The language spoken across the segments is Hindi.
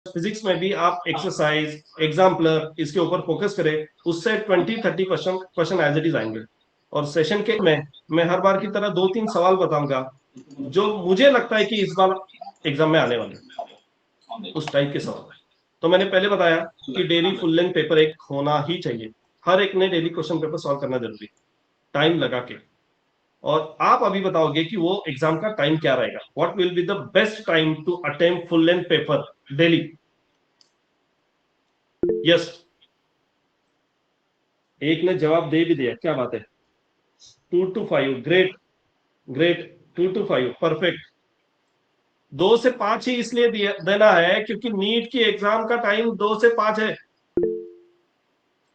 फिजिक्स में भी आप एक्सरसाइज, एग्जाम्पलर इसके ऊपर फोकस करें, उससे 20-30 क्वेश्चन एज इट इज आएंगे। और सेशन के में मैं हर बार की तरह 2-3 सवाल बताऊंगा जो मुझे लगता है कि इस बार एग्जाम में आने वाले हैं, उस टाइप के सवाल। तो मैंने पहले बताया कि डेली फुल लेंथ पेपर एक होना ही चाहिए, हर एक ने डेली क्वेश्चन पेपर सॉल्व करना जरूरी, टाइम लगा के। और आप अभी बताओगे कि वो एग्जाम का टाइम क्या रहेगा, what will be the best time to attempt full length paper daily. Yes, एक ने जवाब दे भी दिया, क्या बात है, 2 to 5, great great, 2 to 5 perfect. 2 से 5 ही इसलिए देना है क्योंकि नीट की एग्जाम का टाइम 2 से 5 है।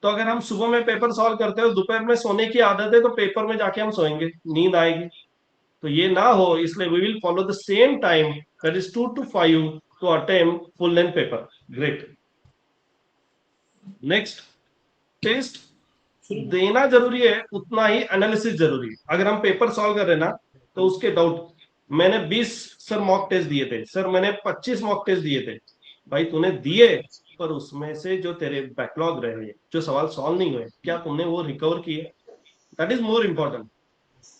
तो अगर हम सुबह में पेपर सॉल्व करते हो, दोपहर में सोने की आदत है, तो पेपर में जाके हम सोएंगे, नींद आएगी। तो ये ना हो, इसलिए we will follow the same time, that is 2 to 5 to attempt full length paper. Great. Next, test देना जरूरी है, उतना ही एनालिसिस जरूरी है। अगर हम पेपर सॉल्व कर रहे हैं ना, तो उसके डाउट, मैंने 20 सर मॉक टेस्ट दिए थे, सर मैंने 25 मॉक टेस्ट दिए थे, भाई तूने दिए, पर उसमें से जो तेरे बैकलॉग रहे, जो सवाल सॉल्व नहीं हुए, क्या तुमने वो रिकवर किए? That is more important.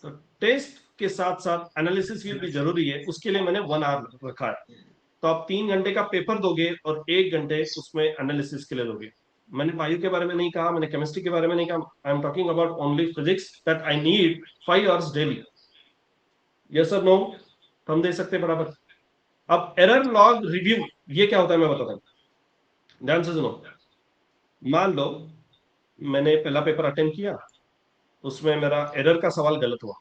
तो टेस्ट के साथ साथ एनालिसिस भी जरूरी है, उसके लिए मैंने 1 आवर रखा है। तो आप 3 घंटे का पेपर दोगे और 1 घंटे उसमें एनालिसिस के लिए दोगे। मैंने बायो के बारे में नहीं कहा, मैंने केमिस्ट्री के बारे में नहीं कहा, I am talking about only physics, that I need 5 hours daily. Yes और नो, हम दे सकते हैं बराबर। अब एरर लॉग रिव्यू, ये क्या होता है मैं बताता हूँ, ध्यान से सुनो। मान लो मैंने पहला पेपर अटेम्प्ट किया, उसमें मेरा एरर का सवाल गलत हुआ,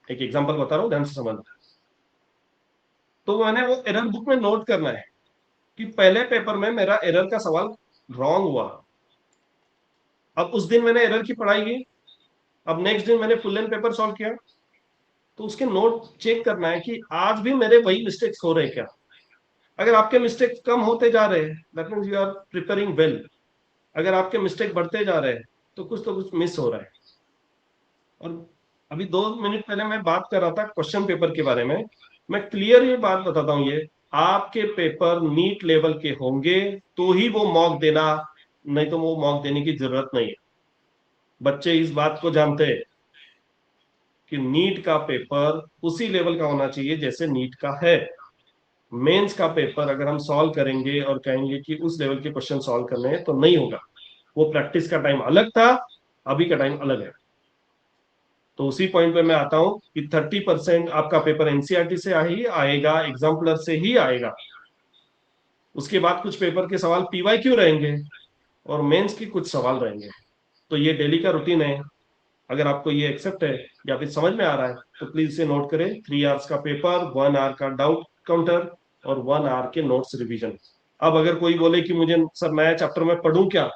एक एग्जांपल बता रहा हूँ, ध्यान से समझना। तो मैंने वो एरर बुक में नोट करना है कि पहले पेपर में मेरा एरर का सवाल रॉन्ग हुआ। अब उस दिन मैंने एरर की पढ़ाई की, अब नेक्स्ट दिन मैंने फुल लेंथ पेपर सॉल्व किया, तो उसके नोट चेक करना है कि आज भी मेरे वही मिस्टेक्स हो रहे हैं क्या। अगर आपके मिस्टेक्स कम होते जा रहे हैं, that means you are preparing well. अगर आपके मिस्टेक बढ़ते जा रहे हैं, तो कुछ मिस हो रहा है। और अभी 2 मिनट पहले मैं बात कर रहा था क्वेश्चन पेपर के बारे में, मैं क्लियर ये बात बताता हूँ, ये आपके पेपर नीट लेवल के होंगे तो ही वो मॉक देना, नहीं तो वो मॉक देने की जरूरत नहीं है। बच्चे इस बात को जानते हैं कि नीट का पेपर उसी लेवल का होना चाहिए जैसे नीट का है। मेंस का पेपर अगर हम सॉल्व करेंगे और कहेंगे कि उस लेवल के क्वेश्चन सॉल्व करने हैं, तो नहीं होगा। वो प्रैक्टिस का टाइम अलग था, अभी का टाइम अलग है। तो उसी पॉइंट पे मैं आता हूं कि 30% आपका पेपर एनसीईआरटी से ही आएगा, एग्जाम्पलर से ही आएगा। उसके बाद कुछ पेपर के सवाल पीवाई क्यू रहेंगे और मेंस के कुछ सवाल रहेंगे। तो ये डेली का रूटीन है। अगर आपको ये एक्सेप्ट है या फिर समझ में आ रहा है, तो प्लीज इसे नोट करें। 3 hours का पेपर, 1 hour का डाउट काउंटर और 1 hour के नोट्स रिवीजन। अब अगर कोई बोले कि मुझे सर नया चैप्टर में पढ़ूं क्या,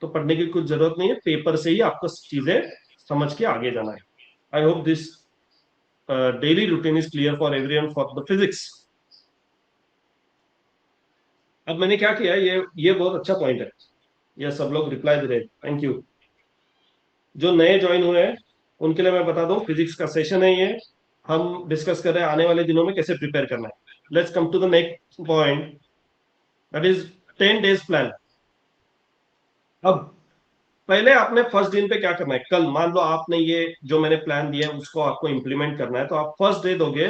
तो पढ़ने की कुछ जरूरत नहीं है, पेपर से ही आपको चीजें समझ के आगे जाना है। I hope this daily routine is clear for everyone for the physics. अब मैंने क्या किया, ये बहुत अच्छा पॉइंट है, ये सब लोग रिप्लाई दे रहे हैं, थैंक यू। जो नए ज्वाइन हुए हैं उनके लिए मैं बता दूं, फिजिक्स का सेशन है ये, हम डिस्कस कर रहे हैं आने वाले दिनों में कैसे प्रिपेयर करना है। Let's come to the next point, that is 10 days plan. अब पहले आपने फर्स्ट दिन पे क्या करना है, कल मान लो आपने ये जो मैंने प्लान दिया है उसको आपको इंप्लीमेंट करना है, तो आप फर्स्ट डे दोगे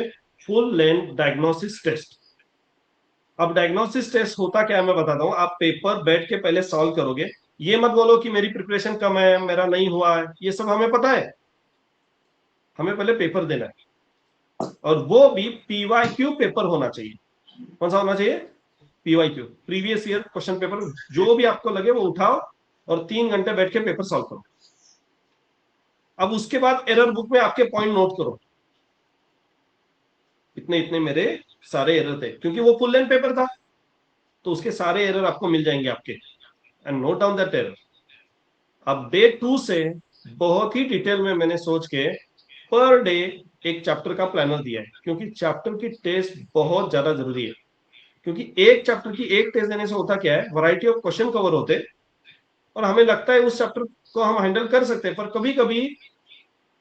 फुल लेंथ डायग्नोसिस टेस्ट। अब डायग्नोसिस टेस्ट होता क्या है मैं बताता हूँ, आप पेपर बैठ के पहले सॉल्व करोगे। ये मत बोलो कि मेरी प्रिपरेशन कम है, मेरा नहीं हुआ है, ये सब हमें पता है। हमें पहले पेपर देना है, और वो भी पीवाईक्यू पेपर होना चाहिए। कौन सा होना चाहिए? PYQ, previous year question paper. जो भी आपको लगे वो उठाओ और 3 घंटे बैठ के पेपर सॉल्व करो। अब उसके बाद एरर बुक में आपके पॉइंट नोट करो, इतने इतने मेरे सारे एरर थे, क्योंकि वो फुल लेंथ पेपर था, तो उसके सारे एरर आपको मिल जाएंगे आपके, and note down that error. अब डे 2 से बहुत ही डिटेल में मैंने सोच के पर डे एक चैप्टर का प्लानर दिया है, क्योंकि चैप्टर की टेस्ट बहुत ज्यादा जरूरी है। क्योंकि एक चैप्टर की एक टेस्ट देने से होता क्या है, वैरायटी ऑफ क्वेश्चन कवर होते, और हमें लगता है उस चैप्टर को हम हैंडल कर सकते हैं, पर कभी कभी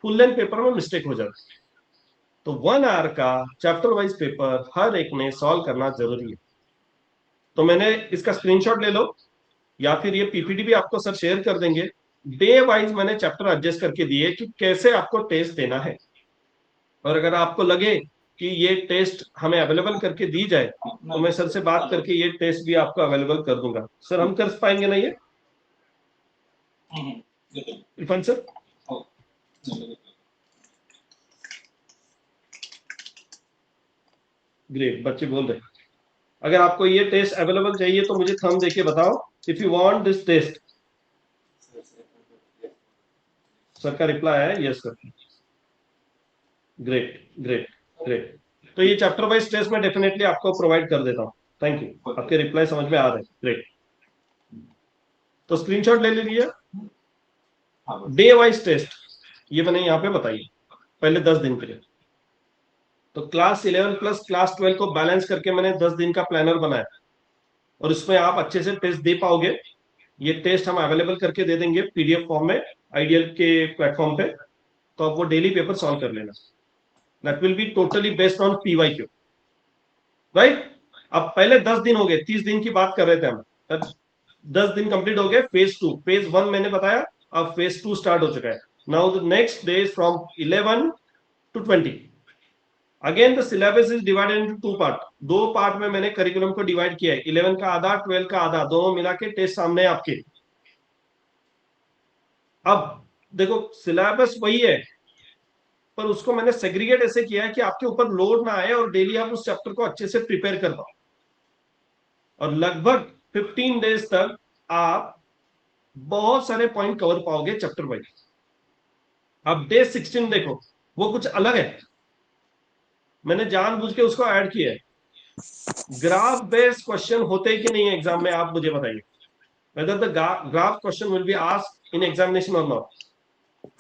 फुल लेंथ पेपर में मिस्टेक हो जाती है। तो 1 hour का चैप्टर वाइज पेपर हर एक ने सॉल्व करना जरूरी है। तो मैंने इसका स्क्रीनशॉट ले लो, या फिर ये पीपीटी भी आपको सर शेयर कर देंगे। डे वाइज मैंने चैप्टर एडजस्ट करके दिए कि कैसे आपको टेस्ट देना है। और अगर आपको लगे कि ये टेस्ट हमें अवेलेबल करके दी जाए तो मैं सर से बात करके ये टेस्ट भी आपको अवेलेबल कर दूंगा। सर हम कर पाएंगे ना ये इरफान सर? ग्रेट, बच्चे बोल रहे हैं। अगर आपको ये टेस्ट अवेलेबल चाहिए तो मुझे थंब देके बताओ, if you want this test. Sir का रिप्लाई है yes sir. Great great great. तो ये चैप्टर वाइज टेस्ट में डेफिनेटली आपको प्रोवाइड कर देता हूँ। थैंक यू, आपके रिप्लाई समझ में आ रहे हैं। ग्रेट, तो स्क्रीनशॉट ले लीजिए। डे वाइज टेस्ट ये मैंने यहाँ पे बताइए, पहले 10 दिन के लिए। तो क्लास 11 प्लस क्लास 12 को बैलेंस करके मैंने 10 दिन का प्लानर बनाया, और उसमें आप अच्छे से टेस्ट दे पाओगे। ये टेस्ट हम अवेलेबल करके दे देंगे पीडीएफ फॉर्म में आइडियल के प्लेटफॉर्म पे। तो आप वो डेली पेपर सॉल्व कर लेना। That will be totally based on PYQ, right? अब पहले 10 दिन हो गए, 30 दिन की बात कर रहे थे हम, 10 दिन कंप्लीट हो गए। फेज 2, फेज 1 मैंने बताया, अब फेज 2 स्टार्ट हो चुका है। Now the next day from 11 to 20। Again the syllabus is divided into 2 part. 2 part में मैंने करिकुलम को डिवाइड किया है, 11 का आधा, 12 का आधा, दोनों मिला के टेस्ट सामने है आपके। अब देखो सिलेबस वही है, पर उसको मैंने सेग्रीगेट ऐसे किया है कि आपके ऊपर लोड ना आए और डेली आप उस चैप्टर को अच्छे से प्रिपेयर कर पाओ। और लगभग 15 डेज तक आप बहुत सारे पॉइंट कवर पाओगे चैप्टर वाइज। अब डे 16 देखो, वो कुछ अलग है, मैंने जानबूझ के उसको ऐड किया है। ग्राफ बेस्ड क्वेश्चन होते कि नहीं एग्जाम में, आप मुझे बताइए, whether the graph question will be asked in examination और नॉट।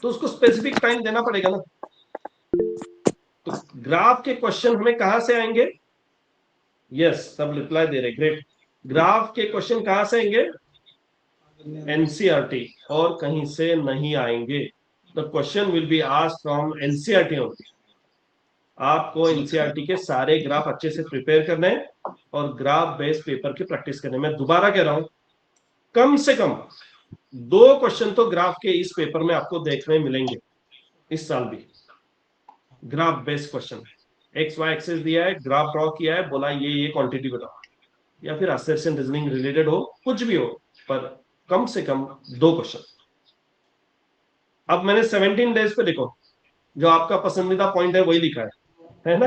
तो उसको स्पेसिफिक टाइम देना पड़ेगा ना। तो ग्राफ के क्वेश्चन हमें कहां से आएंगे? यस, सब रिप्लाई दे रहे, ग्रेट। ग्राफ के क्वेश्चन कहां से आएंगे? एनसीईआरटी, और कहीं से नहीं आएंगे। The question will be asked from NCERT only. आपको एनसीईआरटी के सारे ग्राफ अच्छे से प्रिपेयर करने हैं और ग्राफ बेस्ड पेपर की प्रैक्टिस करने। मैं दोबारा कह रहा हूं, कम से कम 2 क्वेश्चन तो ग्राफ के इस पेपर में आपको देखने मिलेंगे इस साल भी। Graph based question, X Y axis दिया है, ग्राफ ड्रॉ किया है, बोला ये क्वांटिटी बताओ, या फिर असर्शन रीजनिंग रिलेटेड हो, कुछ भी हो, पर कम से कम 2 क्वेश्चन। अब मैंने 17 डेज पे देखो, जो आपका पसंदीदा पॉइंट है वही लिखा है ना,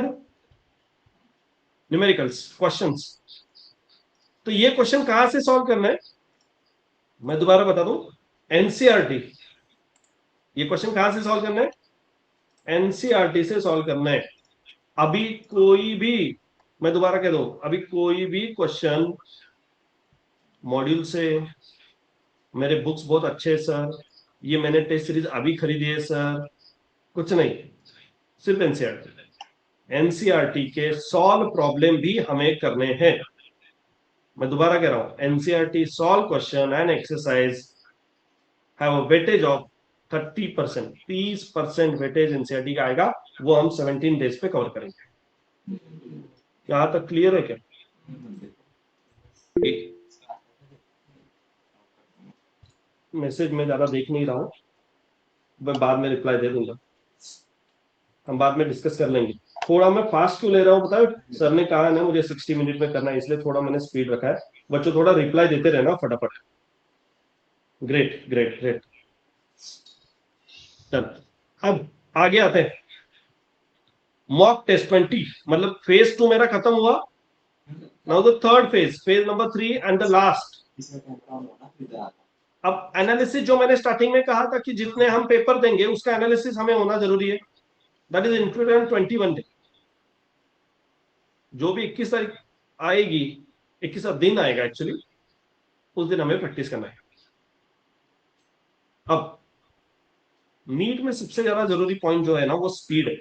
न्यूमेरिकल्स क्वेश्चंस। तो ये क्वेश्चन कहां से सॉल्व करना है? मैं दोबारा बता दूं, एनसीईआरटी। ये क्वेश्चन कहां से सॉल्व करना है? एनसीईआरटी से सॉल्व करना है। अभी कोई भी, मैं दोबारा कह दूं, अभी कोई भी क्वेश्चन मॉड्यूल से, मेरे बुक्स बहुत अच्छे हैं सर, ये मैंने टेस्ट सीरीज अभी खरीदी है सर, कुछ नहीं, सिर्फ एनसीईआरटी। एनसीईआरटी के सॉल्व प्रॉब्लम भी हमें करने हैं। मैं दोबारा कह रहा हूं, NCERT solve question and exercise have a weightage of 30%। 30% weightage NCERT का आएगा, वो हम 17 डेज पे कवर करेंगे। यहां तक क्लियर है क्या? मैसेज में ज्यादा देख नहीं रहा हूं, मैं बाद में रिप्लाई दे दूंगा, हम बाद में डिस्कस कर लेंगे। थोड़ा मैं फास्ट क्यों ले रहा हूँ बताओ? सर ने कहा ना मुझे 60 मिनट में करना है, इसलिए थोड़ा मैंने स्पीड रखा है। बच्चों थोड़ा रिप्लाई देते रहना फटाफट। Great great great. चल अब आगे आते हैं। मॉक टेस्ट 20, मतलब फेज 2 मेरा खत्म हुआ। Now the third phase, phase number 3 and the last. अब एनालिसिस, जो मैंने स्टार्टिंग में कहा था कि जितने हम पेपर देंगे उसका एनालिसिस हमें होना जरूरी है, that is included in 21 day. जो भी 21 तारीख आएगी, 21 दिन आएगा एक्चुअली, उस दिन हमें प्रैक्टिस करना है। अब नीट में सबसे ज्यादा जरूरी पॉइंट जो है ना, वो स्पीड है।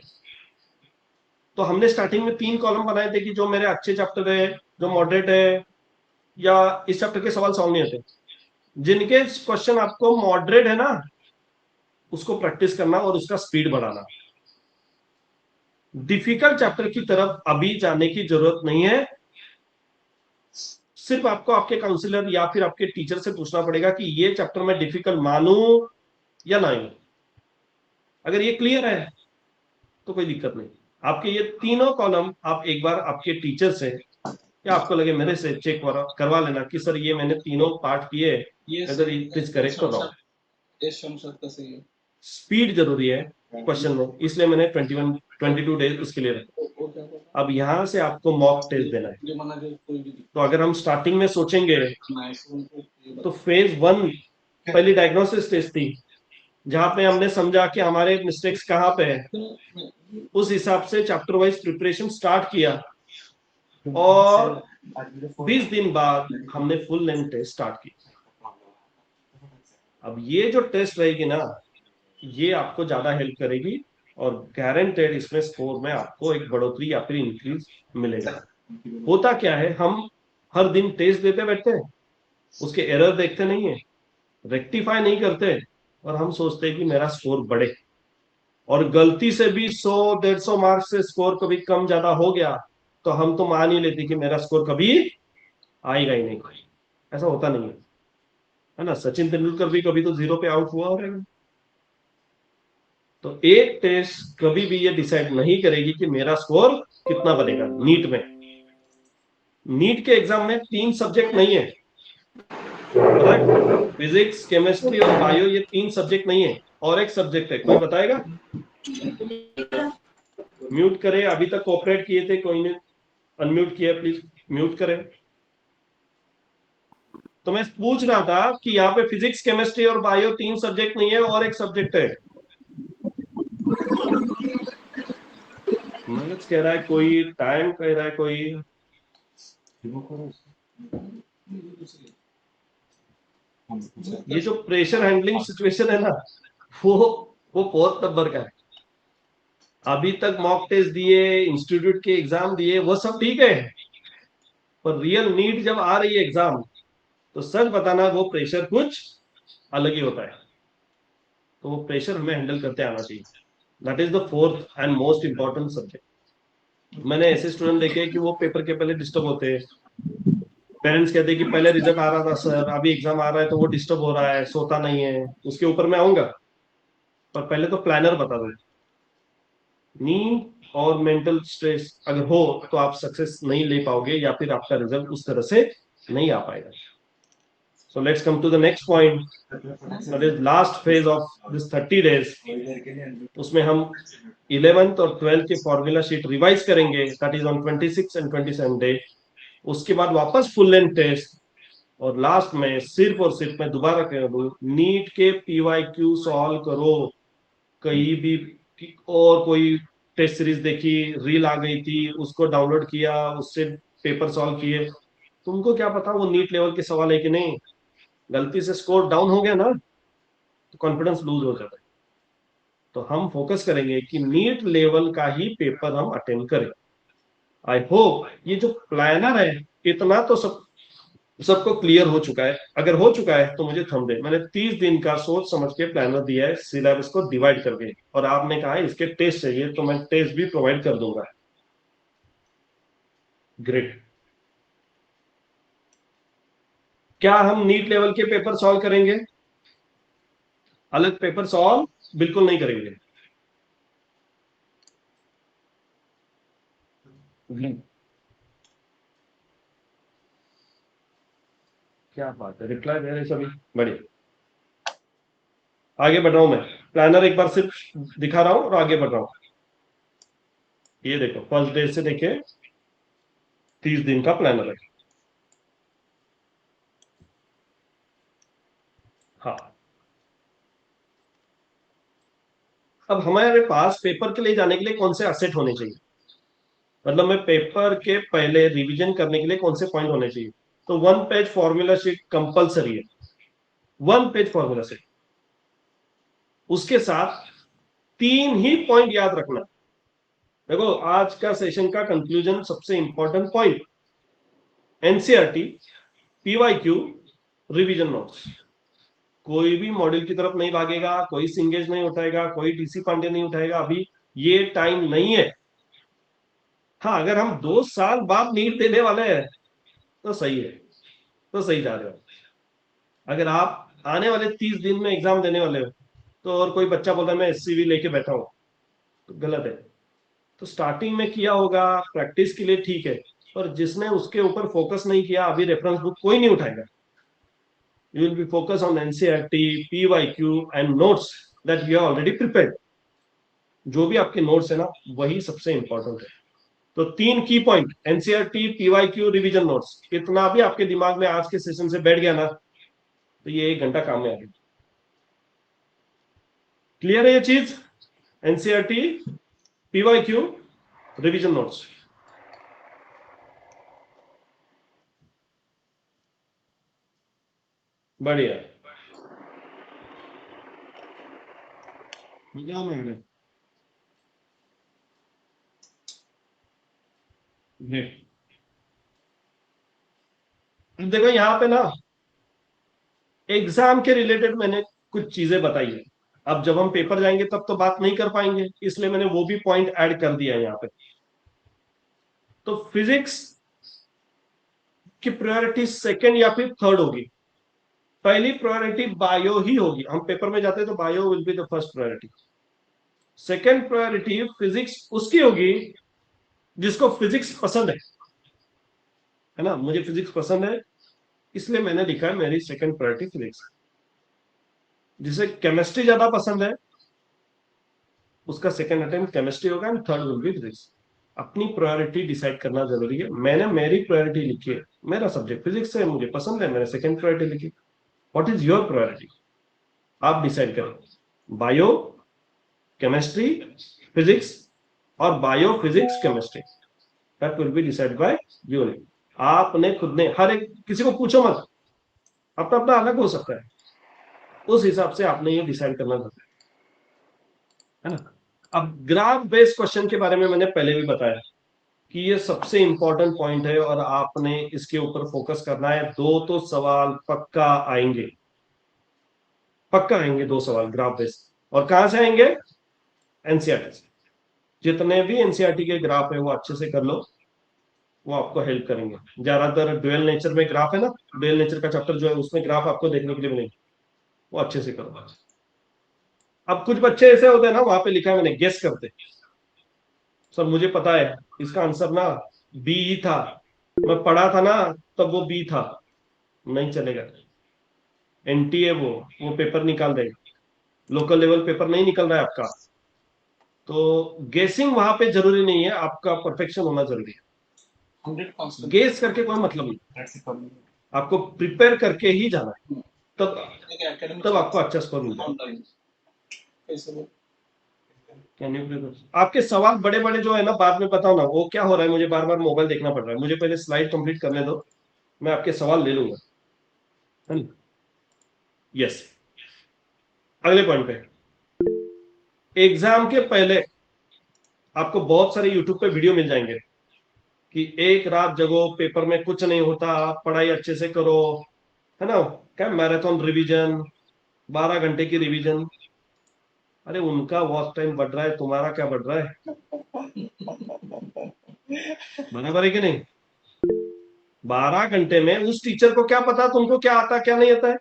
तो हमने स्टार्टिंग में 3 कॉलम बनाए थे कि जो मेरे अच्छे चैप्टर है, जो मॉडरेट है, या इस चैप्टर के सवाल सॉल्व नहीं होते। जिनके क्वेश्चन आपको मॉडरेट है ना, उसको प्रैक्टिस करना और उसका स्पीड बढ़ाना। डिफिकल्ट चैप्टर की तरफ अभी जाने की जरूरत नहीं है, सिर्फ आपको आपके काउंसलर या फिर आपके टीचर से पूछना पड़ेगा कि ये चैप्टर में डिफिकल्ट मानूं या नहीं। अगर ये क्लियर है तो कोई दिक्कत नहीं। आपके ये तीनों कॉलम आप एक बार आपके टीचर से या आपको लगे मेरे से चेक करवा लेना कि सर ये मैंने तीनों पार्ट किए, अगर इट इज करेक्ट और रॉन्ग। स्पीड जरूरी है क्वेश्चन में, इसलिए मैंने 22 डेज उसके लिए रखा। अब यहां से आपको मॉक टेस्ट देना है। तो अगर हम स्टार्टिंग में सोचेंगे तो फेज 1 पहली डायग्नोसिस स्टेज थी, जहां पे हमने समझा कि हमारे मिस्टेक्स कहाँ पे है, उस हिसाब से चैप्टर वाइज प्रिपरेशन स्टार्ट किया, और 20 दिन बाद हमने फुल लेंथ टेस्ट स्टार्ट की। अब ये जो टेस्ट रहेगी ना, ये आपको ज्यादा हेल्प करेगी, और गारंटेड इसमें स्कोर में आपको एक बढ़ोतरी या फिर इंक्रीज मिलेगा। होता क्या है, हम हर दिन टेस्ट देते बैठते हैं, उसके एरर देखते नहीं है, रेक्टिफाई नहीं करते, और हम सोचते हैं कि मेरा स्कोर बढ़े, और गलती से भी 100-150 मार्क्स से स्कोर कभी कम ज्यादा हो गया तो हम तो मान ही लेते कि मेरा स्कोर कभी आएगा ही नहीं। ऐसा होता नहीं है ना। सचिन तेंदुलकर भी कभी तो 0 पे आउट हुआ और तो एक टेस्ट कभी भी ये डिसाइड नहीं करेगी कि मेरा स्कोर कितना बनेगा। नीट में, नीट के एग्जाम में 3 सब्जेक्ट नहीं है, फिजिक्स, केमिस्ट्री और बायो, ये 3 सब्जेक्ट नहीं है, और एक सब्जेक्ट है, कोई बताएगा? म्यूट करे, अभी तक कोऑपरेट किए थे कोई ने, अनम्यूट किया प्लीज, म्यूट करें। तो मैं पूछ रहा था कि यहाँ पे फिजिक्स, केमिस्ट्री और बायो 3 सब्जेक्ट नहीं है, और एक सब्जेक्ट है। मनोज कह रहा है कोई, टाइम कह रहा है कोई, ये जो प्रेशर हैंडलिंग सिचुएशन है ना, वो वो बहुत नंबर का है। अभी तक मॉक टेस्ट दिए, इंस्टीट्यूट के एग्जाम दिए, वो सब ठीक है, पर रियल नीट जब आ रही है एग्जाम, तो सच बताना वो प्रेशर कुछ अलग ही होता है। तो वो प्रेशर हमें हैंडल करते आना चाहिए। That is the fourth and most important subject. मैंने ऐसे स्टूडेंट देखे कि वो पेपर के पहले डिस्टर्ब होते हैं, पेरेंट्स कहते हैं कि पहले रिजल्ट आ रहा था सर, अभी एग्जाम आ रहा है तो वो डिस्टर्ब हो रहा है, सोता नहीं है। उसके ऊपर मैं आऊंगा, पर पहले तो प्लानर बता दो। नींद और मेंटल स्ट्रेस अगर हो तो आप सक्सेस नहीं ले पाओगे, या फिर आपका रिजल्ट उस तरह से नहीं आ पाएगा। So let's come to the next point. That is last phase of this 30 days. उसमें हम 11th और 12th के फॉर्मूला शीट रिवाइज करेंगे, that is on 26 and 27 day. उसके बाद वापस फुल लेंथ टेस्ट, और लास्ट में सिर्फ और सिर्फ मैं दोबारा कह दूं, नीट के पीवाईक्यू सॉल्व करो। कहीं भी और कोई टेस्ट सीरीज देखी, रील आ गई थी, उसको डाउनलोड किया, उससे पेपर सॉल्व किए, तुमको क्या पता वो नीट लेवल के सवाल है कि नहीं। गलती से स्कोर डाउन हो गया ना, तो कॉन्फिडेंस लूज हो जाता है। तो हम फोकस करेंगे कि नीट लेवल का ही पेपर हम अटेंड करें। आई होप ये जो प्लानर है, इतना तो सबको क्लियर हो चुका है। अगर हो चुका है तो मुझे थंब दे। मैंने 30 दिन का सोच समझ के प्लानर दिया है, सिलेबस को डिवाइड करके, और आपने कहा है इसके टेस्ट चाहिए, तो मैं टेस्ट भी प्रोवाइड कर दूंगा। ग्रेट। क्या हम नीट लेवल के पेपर सॉल्व करेंगे? अलग पेपर सॉल्व बिल्कुल नहीं करेंगे। क्या बात है, रिप्लाई दे रहे सभी, बढ़िया। आगे बढ़ रहा हूं मैं, प्लानर एक बार सिर्फ दिखा रहा हूं और आगे बढ़ रहा हूं। ये देखो, फर्स्ट डे से देखे 30 दिन का प्लानर है। हाँ, अब हमारे पास पेपर के लिए जाने के लिए कौन से असेट होने चाहिए, मतलब मैं पेपर के पहले रिवीजन करने के लिए कौन से पॉइंट होने चाहिए। तो 1 पेज फॉर्मूला शीट कंपलसरी है, 1 पेज फॉर्मूला शीट। उसके साथ 3 ही पॉइंट याद रखना। देखो, आज का सेशन का कंक्लूजन सबसे important point, NCERT, PYQ, revision notes. कोई भी मॉड्यूल की तरफ नहीं भागेगा, कोई सिंगेज नहीं उठाएगा, कोई डीसी पांडे नहीं उठाएगा, अभी ये टाइम नहीं है। हाँ, अगर हम 2 साल बाद नीट देने वाले हैं तो सही है, तो सही जा रहे हो। अगर आप आने वाले 30 दिन में एग्जाम देने वाले हो, तो और कोई बच्चा बोलता है मैं एससीवी लेके बैठा हूँ, तो गलत है। तो स्टार्टिंग में किया होगा प्रैक्टिस के लिए, ठीक है, पर जिसने उसके ऊपर फोकस नहीं किया, अभी रेफरेंस बुक कोई नहीं उठाएगा। You will be focus on NCERT, PYQ and notes that you are already prepared. जो भी आपके नोट्स है ना, वही सबसे इंपॉर्टेंट है। तो 3 की point, NCERT, PYQ, revision notes, इतना भी आपके दिमाग में आज के सेशन से बैठ गया ना, तो ये 1 घंटा काम में आ गया। क्लियर है ये चीज? NCERT, PYQ, revision notes. बढ़िया, मजा में देखो यहाँ पे ना, एग्जाम के रिलेटेड मैंने कुछ चीजें बताई है। अब जब हम पेपर जाएंगे तब तो बात नहीं कर पाएंगे, इसलिए मैंने वो भी पॉइंट ऐड कर दिया है यहाँ पे। तो फिजिक्स की प्रायोरिटी सेकंड या फिर थर्ड होगी। पहली प्रायोरिटी बायो ही होगी। हम पेपर में जाते हैं तो bio will be the first priority. Second priority physics उसकी होगी जिसको फिजिक्स पसंद है ना। मुझे फिजिक्स पसंद है, इसलिए मैंने लिखा है मेरी सेकंड प्रायोरिटी फिजिक्स। जिसे केमिस्ट्री ज्यादा पसंद है, उसका सेकंड अटेम्प्ट केमिस्ट्री होगा and third will be physics. अपनी प्रायोरिटी डिसाइड करना जरूरी है। मैंने मेरी प्रायोरिटी लिखी है, मेरा सब्जेक्ट फिजिक्स है, मुझे पसंद है, मैंने सेकंड प्रायोरिटी लिखी। What is your priority? आप डिसाइड करें। बायो, केमिस्ट्री, फिजिक्स, और bio, physics, chemistry, that will be decide by you. आपने खुद ने, हर एक किसी को पूछो मत, अपना अपना अलग हो सकता है, उस हिसाब से आपने ये डिसाइड करना होता है ना। अब ग्राफ बेस्ड क्वेश्चन के बारे में मैंने पहले भी बताया कि ये सबसे इंपॉर्टेंट पॉइंट है और आपने इसके ऊपर फोकस करना है। 2 तो सवाल पक्का आएंगे, पक्का आएंगे 2 सवाल ग्राफ बेस्ड। और कहां से आएंगे? एनसीईआरटी से। जितने भी एनसीईआरटी के ग्राफ है वो अच्छे से कर लो, वो आपको हेल्प करेंगे। ज्यादातर ड्यूअल नेचर में ग्राफ है ना, ड्यूअल नेचर का चैप्टर जो है उसमें ग्राफ आपको देखने के लिए मिलेंगे, वो अच्छे से करो। अब कुछ बच्चे ऐसे होते हैं ना, वहां पे लिखा है मैंने गेस करते, सर मुझे पता है इसका आंसर ना बी ही था, मैं पढ़ा था ना तब वो बी था। नहीं चलेगा। एनटीए वो पेपर निकाल देगा, लोकल लेवल पेपर नहीं निकल रहा है आपका। तो गेसिंग वहां पे जरूरी नहीं है, आपका परफेक्शन होना जरूरी है। 100% गेस करके कोई मतलब नहीं, आपको प्रिपेयर करके ही जाना है, तब आपको अच्छा स्कोर मिल जाएगा। कैन यू प्लीज, आपके सवाल बड़े बड़े जो है ना, बाद में बताओ ना वो क्या हो रहा है, मुझे बार बार मोबाइल देखना पड़ रहा है। मुझे पहले स्लाइड कंप्लीट करने दो, मैं आपके सवाल ले लूंगा, है ना। यस, अगले पॉइंट पे, एग्जाम के पहले आपको बहुत सारे यूट्यूब पे वीडियो मिल जाएंगे कि एक रात जगो, पेपर में कुछ नहीं होता, पढ़ाई अच्छे से करो, है ना। क्या मैराथन रिवीजन, 12 घंटे की रिवीजन। अरे उनका वॉच टाइम बढ़ रहा है, तुम्हारा क्या बढ़ रहा है? बराबर है कि नहीं? 12 घंटे में उस टीचर को क्या पता तुमको क्या आता क्या नहीं आता है?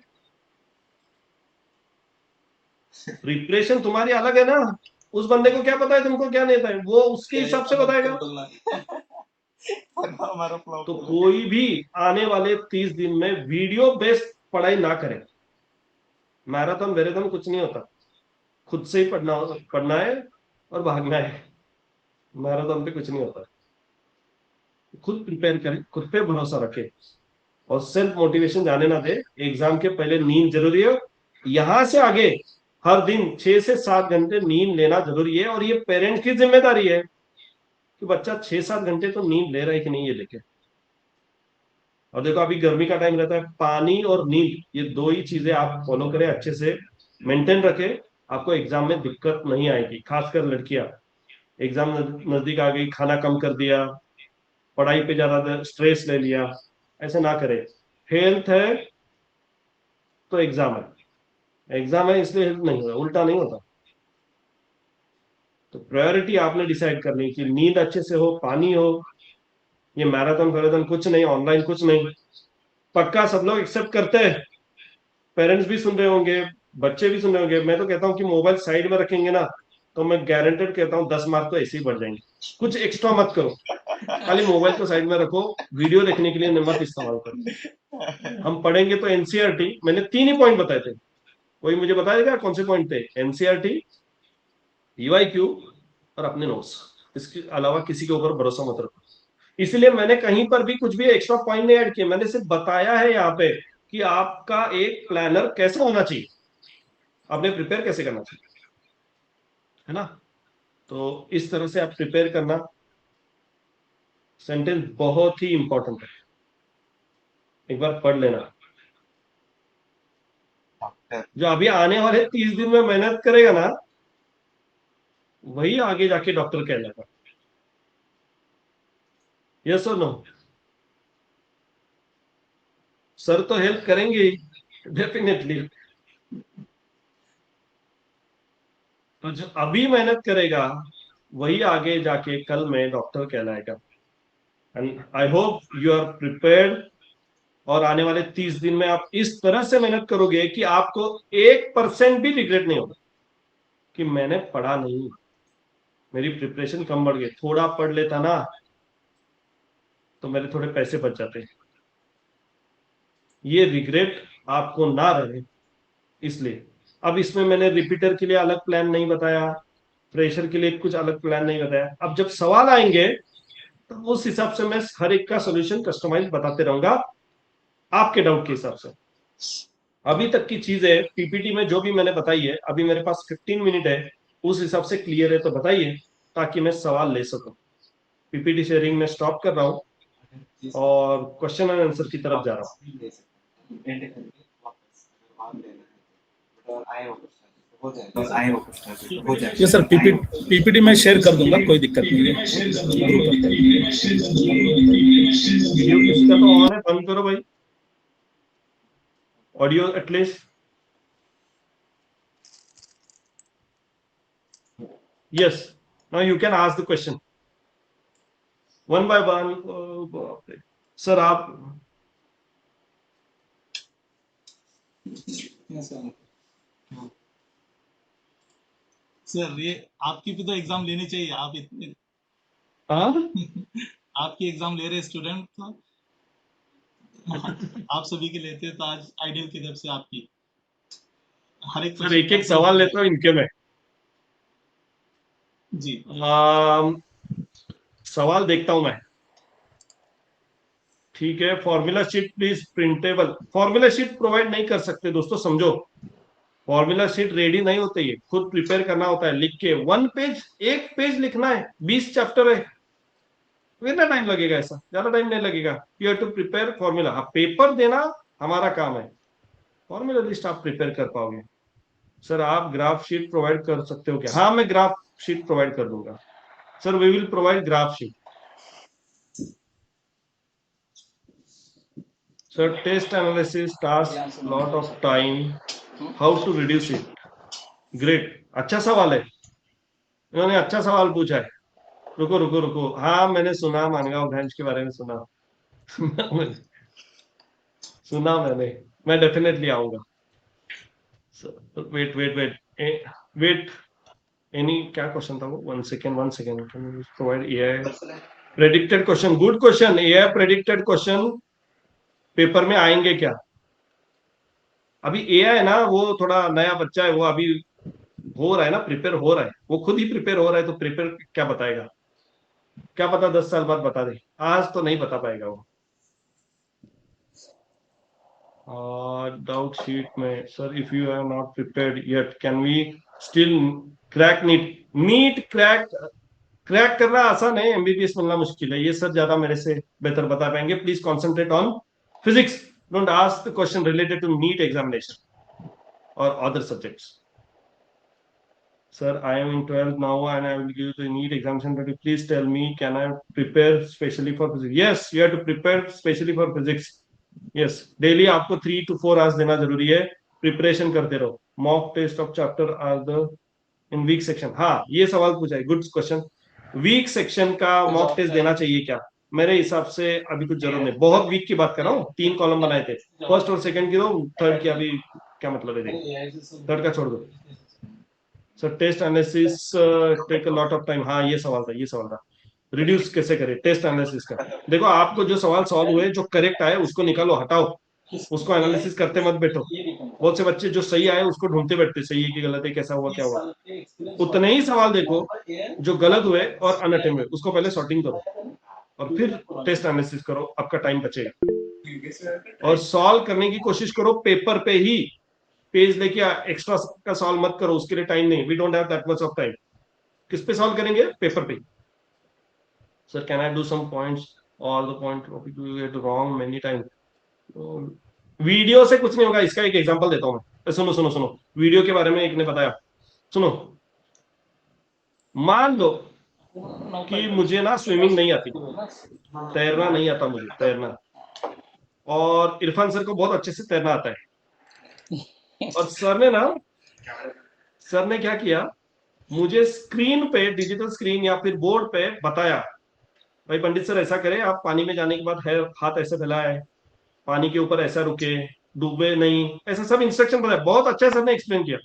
प्रिपरेशन तुम्हारी अलग है ना, उस बंदे को क्या पता है तुमको क्या नहीं आता है, वो उसके हिसाब से बताएगा। तो कोई भी आने वाले 30 दिन में वीडियो बेस्ड पढ़ाई ना करे। मैराथन वेराथन कुछ नहीं होता, खुद से ही पढ़ना पढ़ना है और भागना है। मैराथन पे कुछ नहीं होता। खुद प्रिपेयर करें, खुद पे भरोसा रखें और सेल्फ मोटिवेशन जाने ना दे। एग्जाम के पहले नींद जरूरी है, यहां से आगे हर दिन 6 से 7 घंटे नींद लेना जरूरी है। और ये पेरेंट्स की जिम्मेदारी है कि बच्चा 6 7 घंटे तो नींद ले रहा है कि नहीं, ये देखे। और देखो अभी गर्मी का टाइम रहता है, पानी और नींद, ये दो ही चीजें आप फॉलो करें, अच्छे से मेंटेन रखें, आपको एग्जाम में दिक्कत नहीं आएगी। खासकर लड़कियां, एग्जाम नजदीक आ गई, खाना कम कर दिया, पढ़ाई पे ज्यादा स्ट्रेस ले लिया, ऐसे ना करें। हेल्थ है तो एग्जाम है, एग्जाम है इसलिए हेल्थ नहीं होगा, उल्टा नहीं होता। तो प्रायोरिटी आपने डिसाइड करनी कि नींद अच्छे से हो, पानी हो। ये मैराथन फैराथन कुछ नहीं, ऑनलाइन कुछ नहीं, पक्का सब लोग एक्सेप्ट करते हैं? पेरेंट्स भी सुन रहे होंगे, बच्चे भी सुन रहे होंगे। मैं तो कहता हूँ कि मोबाइल साइड में रखेंगे ना, तो मैं गारंटेड कहता हूँ 10 मार्क तो ऐसे ही बढ़ जाएंगे। कुछ एक्स्ट्रा मत करो, खाली मोबाइल को साइड में रखो, वीडियो देखने के लिए मत इस्तेमाल करो। हम पढ़ेंगे तो एनसीईआरटी, मैंने 3 ही पॉइंट बताए थे, कोई मुझे बताएगा कौन से पॉइंट थे? एनसीईआरटी, यूआईक्यू और अपने नोट्स। इसके अलावा किसी के ऊपर भरोसा मत रखो। इसलिए मैंने कहीं पर भी कुछ भी एक्स्ट्रा पॉइंट नहीं ऐड किए, मैंने सिर्फ बताया है यहाँ पे कि आपका एक प्लानर कैसे होना चाहिए, आपने प्रिपेयर कैसे करना चाहिए, है ना? तो इस तरह से आप प्रिपेयर करना। सेंटेंस बहुत ही इंपॉर्टेंट है, एक बार पढ़ लेना। डॉक्टर जो अभी आने वाले 30 दिन में मेहनत करेगा ना, वही आगे जाके डॉक्टर कहलाएगा। यस और नो? सर तो हेल्प करेंगे ही, डेफिनेटली। तो जो अभी मेहनत करेगा, वही आगे जाके कल में डॉक्टर कहलाएगा। And I hope you are prepared. और आने वाले 30 दिन में आप इस तरह से मेहनत करोगे कि आपको 1% भी रिग्रेट नहीं होगा कि मैंने पढ़ा नहीं, मेरी प्रिपरेशन कम बढ़ गई, थोड़ा पढ़ लेता ना तो मेरे थोड़े पैसे बच जाते। ये रिग्रेट आपको ना रहे, इसलिए अब इसमें मैंने रिपीटर के लिए अलग प्लान नहीं बताया, फ्रेशर के लिए कुछ अलग प्लान नहीं बताया। अब जब सवाल आएंगे तो उस हिसाब से मैं हर एक का सोल्यूशन कस्टमाइज बताते रहूंगा, आपके डाउट के हिसाब से। अभी तक की चीजें पीपीटी में जो भी मैंने बताई है, अभी मेरे पास 15 मिनट है, उस हिसाब से क्लियर है तो बताइए, ताकि मैं सवाल ले सकूं। पीपीटी शेयरिंग में स्टॉप कर रहा हूं और क्वेश्चन एंड आंसर की तरफ जा रहा हूं। वापस भी ले सकते हैं, एंड करके वापस अगर वहाँ लेना है तो, और आए वो क्वेश्चन तो हो जाएगा, और आए वो क्वेश्चन तो हो जाएगा। ये सर पीपीटी में शेयर कर दूंगा, कोई दिक्कत नहीं है ग्रुप पर। वीडियो किसी का तो ऑन है, बंद करो भाई, audio at least. Yes, now you can ask the question one by one. Sir आप सर ये आपकी भी तो एग्जाम लेनी चाहिए, आप इतने हाँ आपकी एग्जाम ले रहे स्टूडेंट तो आप सभी के लेते हैं, तो आज आइडियल की तरफ से आपकी हर एक सर एक एक सवाल लेता हूँ इनके में। जी सवाल देखता हूं मैं, ठीक है? Formula sheet please printable. Formula sheet provide नहीं कर सकते दोस्तों, समझो। फॉर्मूला शीट रेडी नहीं होते, ये खुद प्रिपेयर करना होता है, लिख के 1 पेज, 1 पेज लिखना है, 20 चैप्टर है, कितना टाइम लगेगा? ऐसा ज्यादा टाइम नहीं लगेगा। You have to prepare formula. हाँ, पेपर देना हमारा काम है, फॉर्मूला लिस्ट आप प्रिपेयर कर पाओगे। सर आप ग्राफ शीट प्रोवाइड कर सकते हो क्या? हाँ, मैं ग्राफ शीट प्रोवाइड कर दूंगा। Sir we will provide graph sheet. Sir test analysis task lot of time, how to reduce it? Great, अच्छा सवाल है, इन्होंने अच्छा सवाल पूछा है। रुको रुको रुको, हाँ मैंने सुना मानगांव ब्रांच के बारे में सुना सुना मैंने, मैं डेफिनेटली आऊंगा। Wait wait wait wait, any क्या क्वेश्चन था वो? 1 second provide AI predicted question. Good question, AI predicted question paper में आएंगे क्या? अभी एआई है ना, वो थोड़ा नया बच्चा है, वो अभी हो रहा है ना, प्रिपेयर हो रहा है, वो खुद ही प्रिपेयर हो रहा है, तो प्रिपेयर क्या बताएगा? क्या पता 10 साल बाद बता दे, आज तो नहीं बता पाएगा वो। डाउट शीट में sir, if you are not prepared yet can we still crack NEET? NEET crack करना आसान है, एमबीबीएस मिलना मुश्किल है, ये सर ज्यादा मेरे से बेहतर बता पाएंगे। Please concentrate on physics, don't ask the question related to NEET examination और other subjects. Sir, I am in 12th now and I will give the NEET examination, but please tell me, can I prepare specially for physics? Yes, you have to prepare specially for physics. Yes, daily आपको 3 to 4 hours देना जरूरी है, प्रिपरेशन करते रहो। Mock test of chapter are the in weak section. हाँ, ये सवाल पूछा है, गुड क्वेश्चन। वीक सेक्शन का मॉक टेस्ट देना चाहिए क्या? मेरे हिसाब से अभी कुछ जरूरत नहीं, बहुत वीक की बात कर रहा हूँ, 3 कॉलम बनाए थे, फर्स्ट और सेकंड की दो, थर्ड की अभी क्या मतलब है, देखो थर्ड का छोड़ दो। Sir test analysis take a lot of time, हाँ ये सवाल था, ये सवाल था, रिड्यूस कैसे करें टेस्ट एनालिसिस का। देखो आपको जो सवाल सॉल्व हुए, जो करेक्ट आए उसको निकालो, हटाओ, उसको एनालिसिस करते मत बैठो। बहुत से बच्चे जो सही आए उसको ढूंढते बैठते, सही है कि गलत है, कैसा हुआ क्या हुआ। उतने ही सवाल देखो जो गलत हुए और अनअटेम्प्ट हुए, उसको पहले सॉर्टिंग करो और फिर टेस्ट एनालिसिस करो, आपका टाइम बचेगा। और सॉल्व करने की कोशिश करो पेपर पे ही, पेज लेके एक्स्ट्रा का सॉल्व मत करो, उसके लिए टाइम नहीं, we don't have that much of time. किस पे सॉल्व करेंगे, पेपर पे। Sir can I do some points, all the point you get wrong many time. Video से कुछ नहीं होगा, इसका एक एग्जांपल देता हूं मैं, सुनो सुनो सुनो, वीडियो के बारे में एक ने बताया, सुनो। मान लो कि मुझे ना स्विमिंग नहीं आती, तैरना नहीं आता मुझे, तैरना, और इरफान सर को बहुत अच्छे से तैरना आता है, और सर ने क्या किया, मुझे स्क्रीन पे, डिजिटल स्क्रीन या फिर बोर्ड पे बताया, भाई पंडित सर ऐसा करें, आप पानी में जाने के बाद है हाथ ऐसे फैलाए, पानी के ऊपर ऐसा रुके, डूबे नहीं, ऐसा सब इंस्ट्रक्शन बताया, बहुत अच्छा सर ने एक्सप्लेन किया,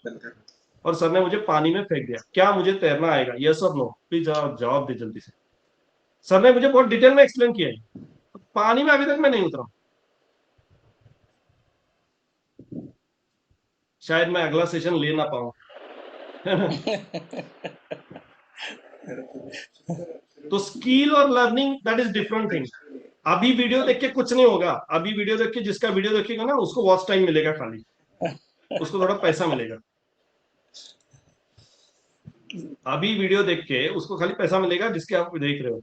और सर ने मुझे पानी में फेंक दिया। क्या मुझे तैरना आएगा, यस और नो, प्लीज जवाब दे जल्दी से। सर ने मुझे बहुत डिटेल में एक्सप्लेन किया है, पानी में अभी तक मैं नहीं उतरा, शायद मैं अगला सेशन ले ना पाऊं। तो स्किल और learning that is different thing. अभी वीडियो देख के कुछ नहीं होगा, अभी वीडियो देख के, जिसका वीडियो देखेगा ना उसको वॉच टाइम मिलेगा खाली, उसको थोड़ा पैसा मिलेगा, अभी वीडियो देख के उसको खाली पैसा मिलेगा जिसके आप देख रहे हो।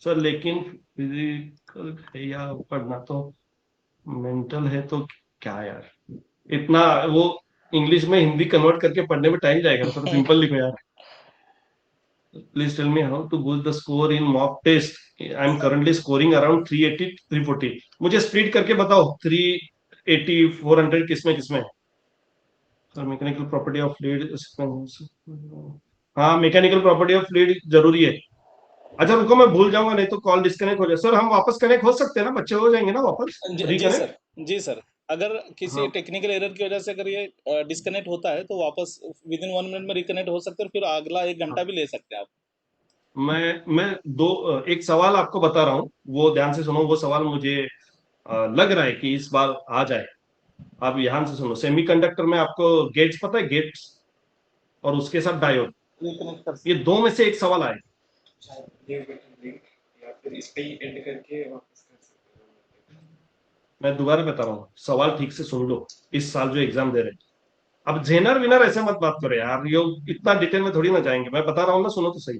सर लेकिन फिजिकल है या पढ़ना तो मेंटल है तो क्या यार, इतना वो इंग्लिश में हिंदी कन्वर्ट करके पढ़ने में टाइम जाएगा, थोड़ा सिंपल लिखो यार। Please tell me how to boost the score in mock test, I am currently scoring around 380 340, मुझे स्प्लिट करके बताओ 380 400 किसमें किसमें। Sir mechanical property of fluid, हाँ मैकेनिकल प्रॉपर्टी ऑफ फ्लूइड जरूरी है। अच्छा रुको, मैं भूल जाऊंगा नहीं तो कॉल डिस्कनेक्ट हो जाए। सर हम वापस कनेक्ट हो सकते हैं ना, बच्चे हो जाएंगे ना वापस जी रिकनेक्ट। सर, जी सर। अगर किसी हाँ टेक्निकल एरर की वजह से अगर ये डिस्कनेक्ट होता है तो वापस विद इन 1 मिनट में रिकनेक्ट हो सकते हैं, और फिर अगला 1 घंटा हाँ, भी ले सकते हैं आप। मैं एक सवाल आपको बता रहा हूँ, वो ध्यान से सुनो, वो सवाल मुझे लग रहा है कि इस बार आ जाए। आप ध्यान से सुनो, सेमीकंडक्टर में आपको गेट्स पता है, गेट्स और उसके साथ डायोड, रिकनेक्ट कर ये दो में से एक सवाल आए। ये या फिर इस पे ही एंड करके वापस कर सकते हो। मैं दोबारा बता रहा हूँ, सवाल ठीक से सुन लो, इस साल जो एग्जाम दे रहे हैं। अब जेनर विनर ऐसे मत बात करो यार, ये इतना डिटेल में थोड़ी ना जाएंगे, मैं बता रहा हूँ ना, सुनो तो सही।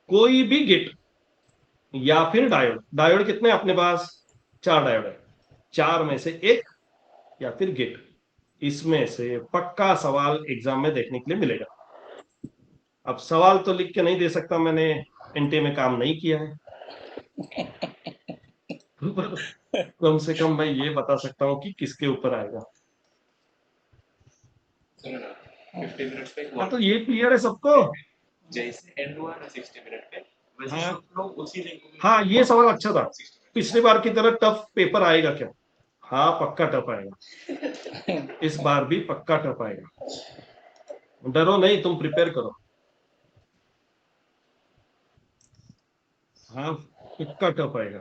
कोई भी गेट या फिर डायोड, डायोड कितने अपने पास, 4 डायोड है, 4 में से एक या फिर गेट, इसमें से पक्का सवाल एग्जाम में देखने के लिए मिलेगा। अब सवाल तो लिख के नहीं दे सकता, मैंने एनटीए में काम नहीं किया है, कम से कम मैं ये बता सकता हूँ कि किसके ऊपर आएगा। सुनो ना, 50 मिनट पे हाँ तो ये क्लियर है सबको। जैसे एंड हुआ ना 60 मिनट पे, वैसे हाँ सब लोग उसी लिंक को हाँ, ये सवाल अच्छा था, 60 मिनट पिछली बार की तरह टफ पेपर आएगा क्या, हाँ पक्का टफ आएगा, इस बार भी पक्का टफ आएगा, डरो नहीं, तुम प्रिपेयर करो। हाँ पक्का टफ आएगा।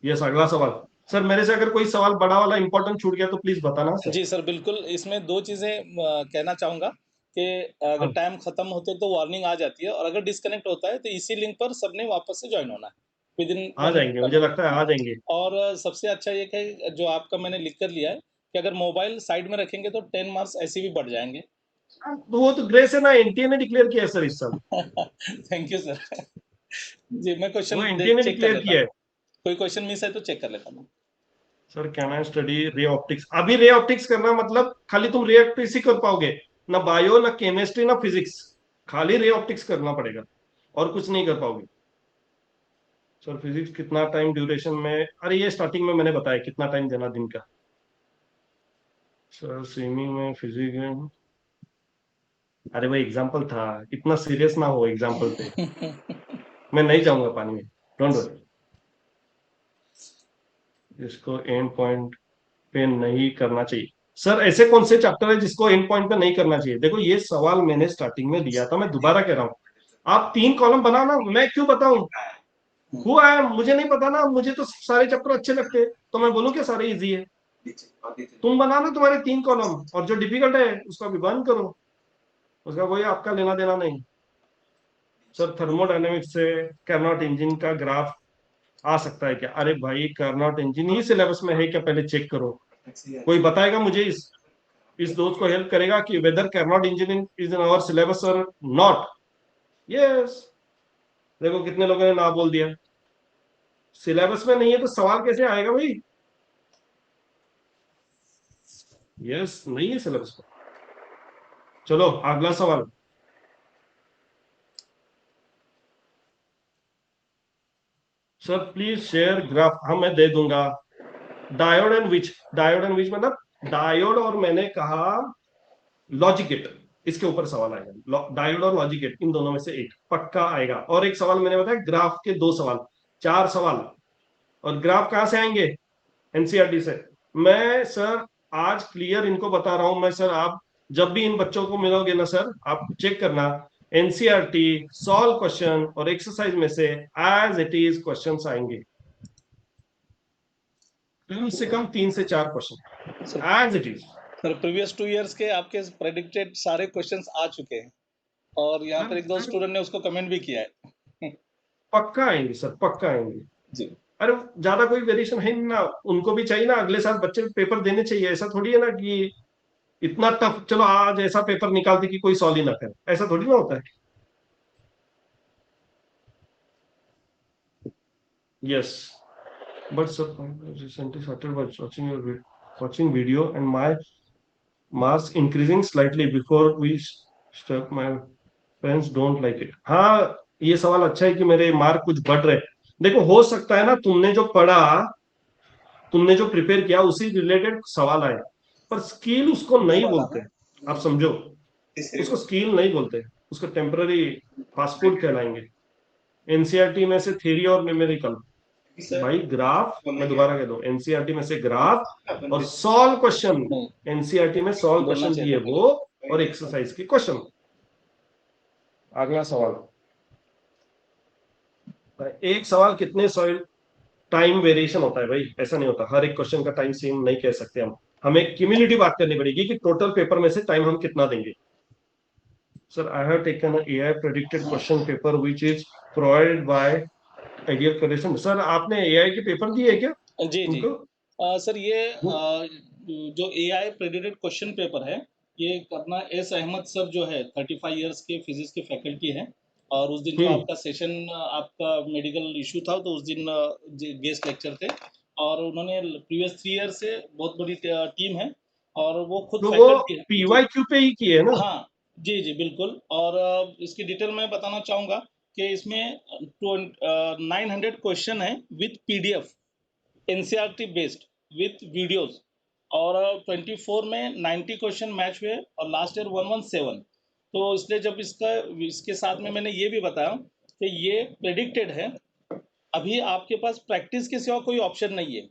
यस, अगला सवाल। सर मेरे से अगर कोई सवाल बड़ा वाला इंपॉर्टेंट छूट गया तो प्लीज बताना सर। जी सर, बिल्कुल। इसमें दो चीज़ें कहना चाहूँगा कि अगर हाँ टाइम ख़त्म होते तो वार्निंग आ जाती है, और अगर डिस्कनेक्ट होता है तो इसी लिंक पर सबने वापस से ज्वाइन होना है, विद इन आ 1 मिनट जाएंगे, का मुझे टाइम। लगता है आ जाएंगे। और सबसे अच्छा ये है जो आपका मैंने लिख कर लिया है कि अगर मोबाइल साइड में रखेंगे तो 10 मार्क्स ऐसे भी बढ़ जाएंगे। तो वो तो ग्रेस है ना, एनटीए ने डिक्लेयर किया है सर इस साल, थैंक यू सर। जी, मैं वो क्वेश्चन एनटीए ने चेक कर डिक्लेयर लेता किया हूँ। है। कोई क्वेश्चन मिस है तो चेक कर लेता हूँ। Sir can I study ray optics, अभी रे ऑप्टिक्स करना मतलब खाली तुम रे ऑप्टिक्स ही कर पाओगे, ना बायो ना केमिस्ट्री ना फिजिक्स, खाली रे ऑप्टिक्स करना पड़ेगा, और कुछ नहीं कर पाओगे। सर फिजिक्स कितना टाइम ड्यूरेशन में, अरे ये स्टार्टिंग में मैंने बताया कितना टाइम देना दिन का। सर स्विमिंग में फिजिक्स में, अरे वो एग्जाम्पल था, इतना सीरियस ना हो एग्जाम्पल पे, मैं नहीं जाऊंगा पानी में, डोंट वरी। जिसको एंड पॉइंट पे नहीं करना चाहिए। सर ऐसे कौन से चैप्टर है जिसको एंड पॉइंट पे नहीं करना चाहिए? देखो ये सवाल मैंने स्टार्टिंग में दिया था, मैं दोबारा कह रहा हूँ, आप 3 कॉलम बनाओ ना, मैं क्यों बताऊं? हुआ है, मुझे नहीं पता ना, मुझे तो सारे चैप्टर अच्छे लगते हैं, तो मैं बोलूं कि सारे इजी है। तुम बनाना तुम्हारे 3 कॉलम, और जो डिफिकल्ट है उसको अभी बंद करो, उसका कोई आपका लेना देना नहीं। सर थर्मोडायनेमिक्स से कार्नोट इंजन का ग्राफ आ सकता है क्या? अरे भाई कार्नोट इंजन ही सिलेबस में है क्या? पहले चेक करो। कोई बताएगा मुझे इस दोस्त को हेल्प करेगा कि whether Carnot engineering is in our syllabus और नॉट? यस। देखो कितने लोगों ने ना बोल दिया। सिलेबस में नहीं है तो सवाल कैसे आएगा भाई? यस, नहीं है सिलेबस में। चलो अगला सवाल। Sir please share graph. हाँ मैं दे दूंगा। डायोड एंड विच मतलब डायोड और मैंने कहा लॉजिक गेट, इसके ऊपर सवाल आएगा। डायोड और लॉजिक गेट इन दोनों में से एक पक्का आएगा। और एक सवाल मैंने बताया ग्राफ के 2 सवाल, 4 सवाल। और ग्राफ कहां से आएंगे? एनसीईआरटी से। मैं सर आज क्लियर इनको बता रहा हूं मैं सर, आप जब भी इन बच्चों को मिलोगे ना सर, आप चेक करना एनसीईआरटी सॉल्व क्वेश्चन और एक्सरसाइज में से एज इट इज क्वेश्चंस आएंगे, कम से कम 3 से 4 question as it is. Sir previous 2 years के आपके प्रेडिक्टेड सारे क्वेश्चंस आ चुके हैं, और यहाँ पर एक दो स्टूडेंट ने उसको कमेंट भी किया है। पक्का आएंगे सर, पक्का आएंगे। जी। अरे ज्यादा कोई वेरिएशन है नहीं ना, उनको भी चाहिए ना अगले साल बच्चे पेपर देने चाहिए। ऐसा थोड़ी है ना कि इतना टफ, चलो आज ऐसा पेपर निकालते कि कोई सॉल्व ही ना करे, ऐसा थोड़ी ना होता है। Yes, but sir recently started watching video and my marks increasing slightly before we stuck, my parents don't like it। हाँ, ये सवाल अच्छा है कि मेरे मार्क कुछ बढ़ रहे हैं। देखो हो सकता है ना तुमने जो पढ़ा, तुमने जो प्रिपेयर किया उसी रिलेटेड सवाल आए, पर स्किल उसको नहीं बोलते। आप समझो, उसको स्किल नहीं बोलते, उसको टेम्पररी फास्ट कहलाएंगे। एनसीईआरटी में से थ्योरी और न्यूमेरिकल, भाई ग्राफ, मैं दोबारा कह दूं, एनसीईआरटी में से ग्राफ और सॉल्व क्वेश्चन, एनसीईआरटी में सॉल्व क्वेश्चन दिए वो, और एक्सरसाइज के क्वेश्चन। अगला सवाल। एक सवाल कितने सॉइल टाइम वेरिएशन होता है भाई? ऐसा नहीं होता, हर एक क्वेश्चन का टाइम सेम नहीं कह सकते हम। हमें क्यूमुलेटिव बात करनी पड़ेगी कि टोटल पेपर में से टाइम हम कितना देंगे। Sir I have taken AI predicted question paper which is provided by ideal creation. Sir आपने एआई के पेपर दिए क्या जी जी। उनको? सर ये जो एआई प्रेडिक्टेड क्वेश्चन पेपर है, ये करना एस अहमद सर जो है 35 इयर्स के फिजिक्स के फैकल्टी हैं, और उस दिन जो आपका सेशन आपका मेडिकल इशू था तो उस दिन गेस्ट लेक्चर थे, और उन्होंने प्रीवियस 3 ईयर से बहुत बड़ी टीम है, और वो खुद तो वो फैकल्टी है। पीवाईक्यू पे ही किए ना? हाँ जी जी बिल्कुल। और इसकी डिटेल मैं बताना चाहूँगा कि इसमें 900 क्वेश्चन है with PDF, NCERT based with videos, और 24 में 90 क्वेश्चन मैच हुए, और लास्ट ईयर 117। तो इसलिए जब इसके साथ में मैंने ये भी बताया कि ये प्रेडिक्टेड है, अभी आपके पास प्रैक्टिस के सिवा कोई ऑप्शन नहीं है।